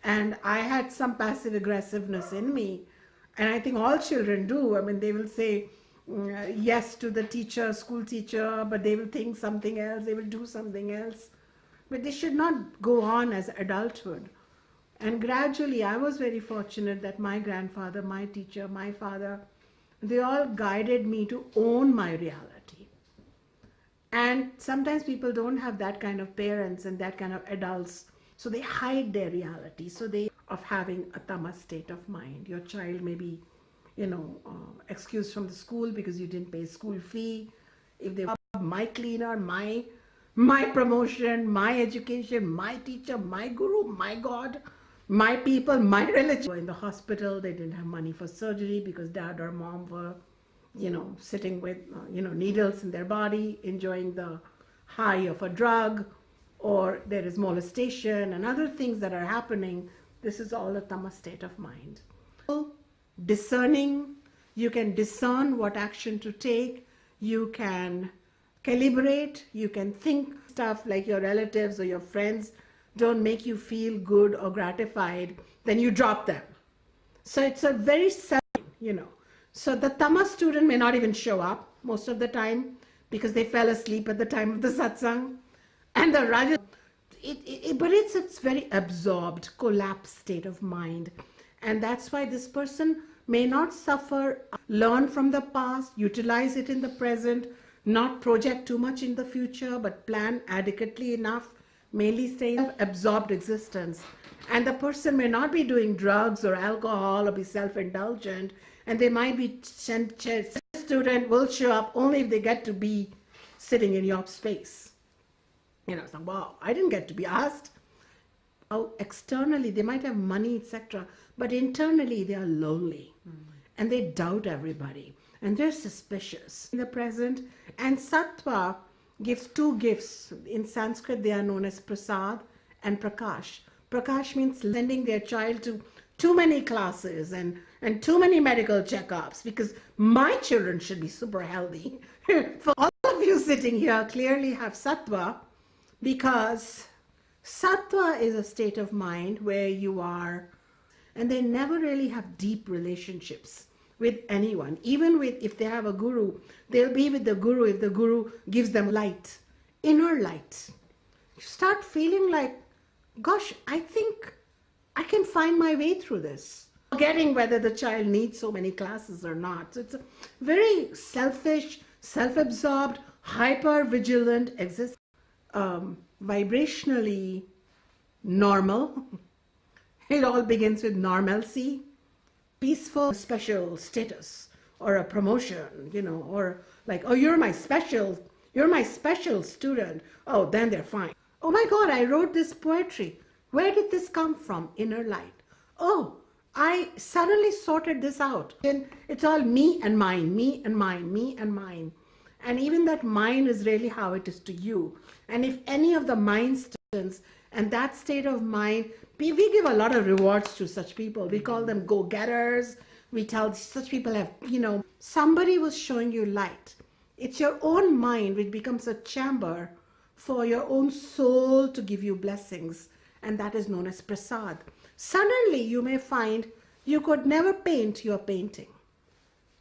and I had some passive aggressiveness in me, and I think all children do. I mean, they will say yes to the teacher, school teacher, but they will think something else, they will do something else. But they should not go on as adulthood. And gradually, I was very fortunate that my grandfather, my teacher, my father, they all guided me to own my reality. And sometimes people don't have that kind of parents and that kind of adults, so they hide their reality. So they of having a tamas state of mind. Your child may be, excused from the school because you didn't pay school fee. If they my cleaner, my promotion, my education, my teacher, my guru, my God, my people, my religion. In the hospital, they didn't have money for surgery because dad or mom were, sitting with, needles in their body, enjoying the high of a drug, or there is molestation and other things that are happening. This is all a tamas state of mind. Discerning, you can discern what action to take, you can calibrate, you can think stuff like your relatives or your friends don't make you feel good or gratified, then you drop them. So it's a very So the tamas student may not even show up most of the time because they fell asleep at the time of the satsang. And the rajas, but it's very absorbed, collapsed state of mind. And that's why this person may not suffer, learn from the past, utilize it in the present, not project too much in the future, but plan adequately enough, mainly stay in absorbed existence. And the person may not be doing drugs or alcohol or be self-indulgent, and they might be, student will show up only if they get to be sitting in your space. So, wow, I didn't get to be asked. Oh, externally, they might have money, etc. But internally, they are lonely. And they doubt everybody. And they're suspicious in the present. And sattva gives two gifts. In Sanskrit, they are known as prasad and prakash. Prakash means sending their child to too many classes and too many medical checkups, because my children should be super healthy. For all of you sitting here, clearly have sattva, because sattva is a state of mind where you are, and they never really have deep relationships with anyone. Even if they have a guru, they'll be with the guru if the guru gives them light, inner light. You start feeling like, gosh, I think I can find my way through this. Forgetting whether the child needs so many classes or not. So it's a very selfish, self-absorbed, hyper-vigilant existence. Vibrationally normal. It all begins with normalcy, peaceful, special status, or a promotion, or like, oh, you're my special, You're my special student. Oh, then they're fine. Oh my God, I wrote this poetry. Where did this come from? Inner light. Oh, I suddenly sorted this out. And it's all me and mine, me and mine, me and mine. And even that mine is really how it is to you. And if any of the mind students and that state of mind, we give a lot of rewards to such people. We call them go-getters. We tell such people have, somebody was showing you light. It's your own mind which becomes a chamber for your own soul to give you blessings. And that is known as prasad. Suddenly you may find you could never paint, you're painting.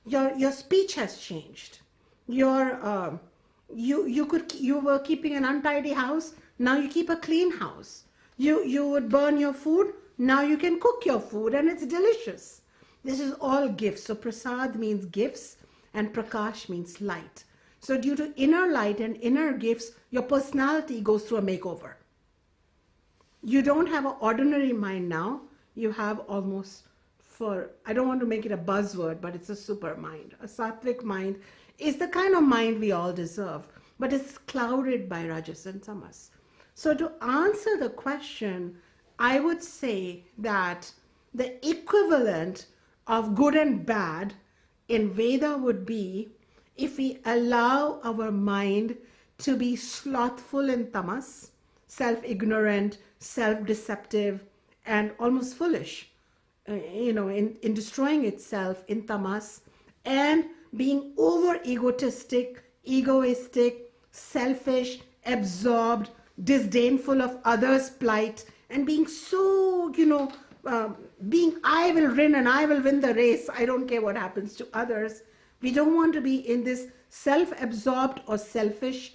Your speech has changed. You were keeping an untidy house, now you keep a clean house. You would burn your food, now you can cook your food and it's delicious. This is all gifts. So prasad means gifts and prakash means light. So due to inner light and inner gifts, your personality goes through a makeover. You don't have an ordinary mind now. You have almost, I don't want to make it a buzzword, but it's a super mind. A sattvic mind is the kind of mind we all deserve, but it's clouded by rajas and tamas. So to answer the question, I would say that the equivalent of good and bad in Veda would be if we allow our mind to be slothful in tamas, self-ignorant, self-deceptive, and almost foolish, in destroying itself in tamas, and being over egotistic, selfish, absorbed, disdainful of others' plight, and being so, being I will win and I will win the race. I don't care what happens to others. We don't want to be in this self-absorbed or selfish,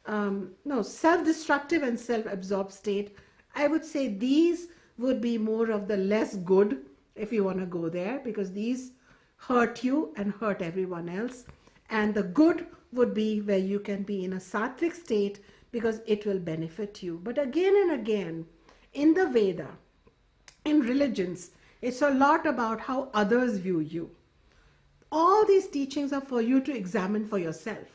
self-destructive and self-absorbed state. I would say these would be more of the less good, if you want to go there, because these hurt you and hurt everyone else. And the good would be where you can be in a sattvic state because it will benefit you. But again and again, in the Veda, in religions, it's a lot about how others view you. All these teachings are for you to examine for yourself.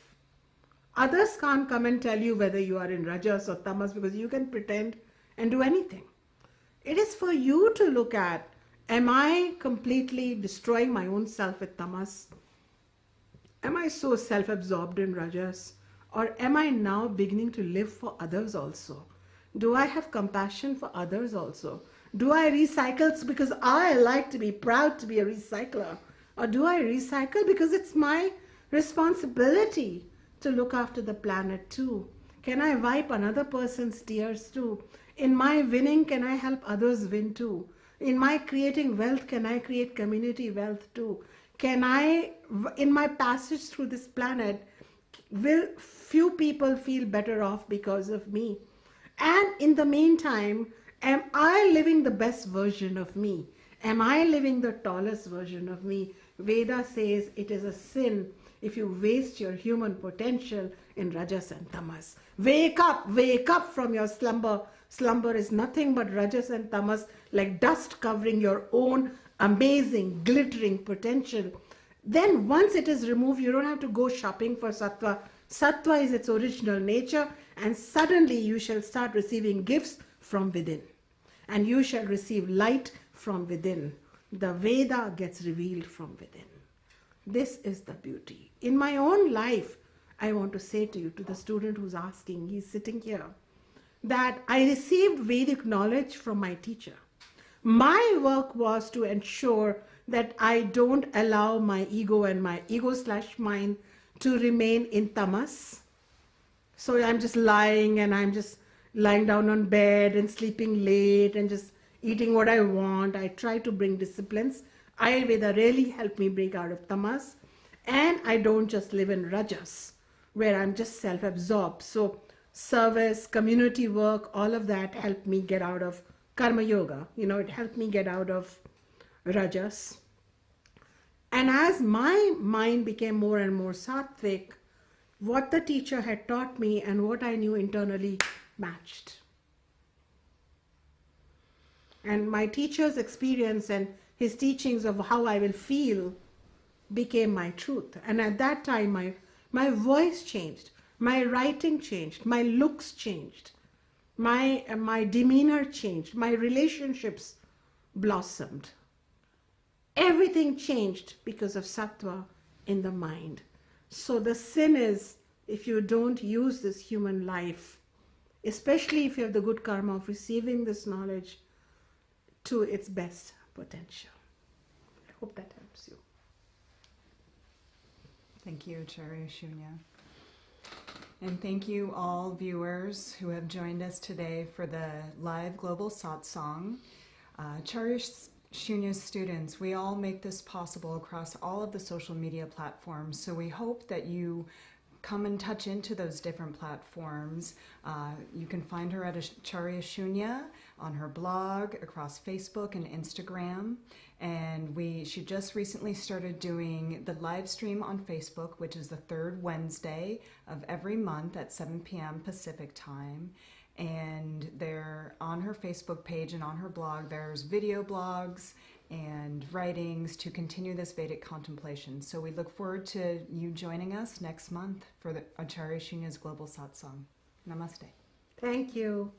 Others can't come and tell you whether you are in rajas or tamas because you can pretend and do anything. It is for you to look at, am I completely destroying my own self with tamas? Am I so self-absorbed in rajas? Or am I now beginning to live for others also? Do I have compassion for others also? Do I recycle because I like to be proud to be a recycler? Or do I recycle because it's my responsibility to look after the planet too? Can I wipe another person's tears too? In my winning, can I help others win too? In my creating wealth, can I create community wealth too? Can I, in my passage through this planet, will few people feel better off because of me? And in the meantime, am I living the best version of me? Am I living the tallest version of me? Veda says it is a sin if you waste your human potential in rajas and tamas. Wake up from your slumber. Slumber is nothing but rajas and tamas, like dust covering your own amazing, glittering potential. Then once it is removed, you don't have to go shopping for sattva. Sattva is its original nature, and suddenly you shall start receiving gifts from within. And you shall receive light from within. The Veda gets revealed from within. This is the beauty. In my own life, I want to say to you, to the student who's asking, he's sitting here, that I received Vedic knowledge from my teacher. My work was to ensure that I don't allow my ego and my ego/mind to remain in tamas. So I'm just lying and I'm just lying down on bed and sleeping late and just eating what I want. I try to bring disciplines. Ayurveda really helped me break out of tamas. And I don't just live in rajas, where I'm just self-absorbed. So service, community work, all of that helped me get out of karma yoga. It helped me get out of rajas. And as my mind became more and more sattvic, what the teacher had taught me and what I knew internally matched. And my teacher's experience and his teachings of how I will feel became my truth. And at that time, my voice changed. My writing changed. My looks changed. My demeanor changed. My relationships blossomed. Everything changed because of sattva in the mind. So the sin is if you don't use this human life, especially if you have the good karma of receiving this knowledge to its best potential. I hope that helps you. Thank you, Acharya Shunya. And thank you all viewers who have joined us today for the live global satsang. Acharya Shunya's students, we all make this possible across all of the social media platforms, so we hope that you come and touch into those different platforms. You can find her at Acharya Shunya on her blog, across Facebook and Instagram. And she just recently started doing the live stream on Facebook, which is the third Wednesday of every month at 7 p.m. Pacific time. And there on her Facebook page and on her blog, there's video blogs and writings to continue this Vedic contemplation. So we look forward to you joining us next month for the Acharya Shunya's Global Satsang. Namaste. Thank you.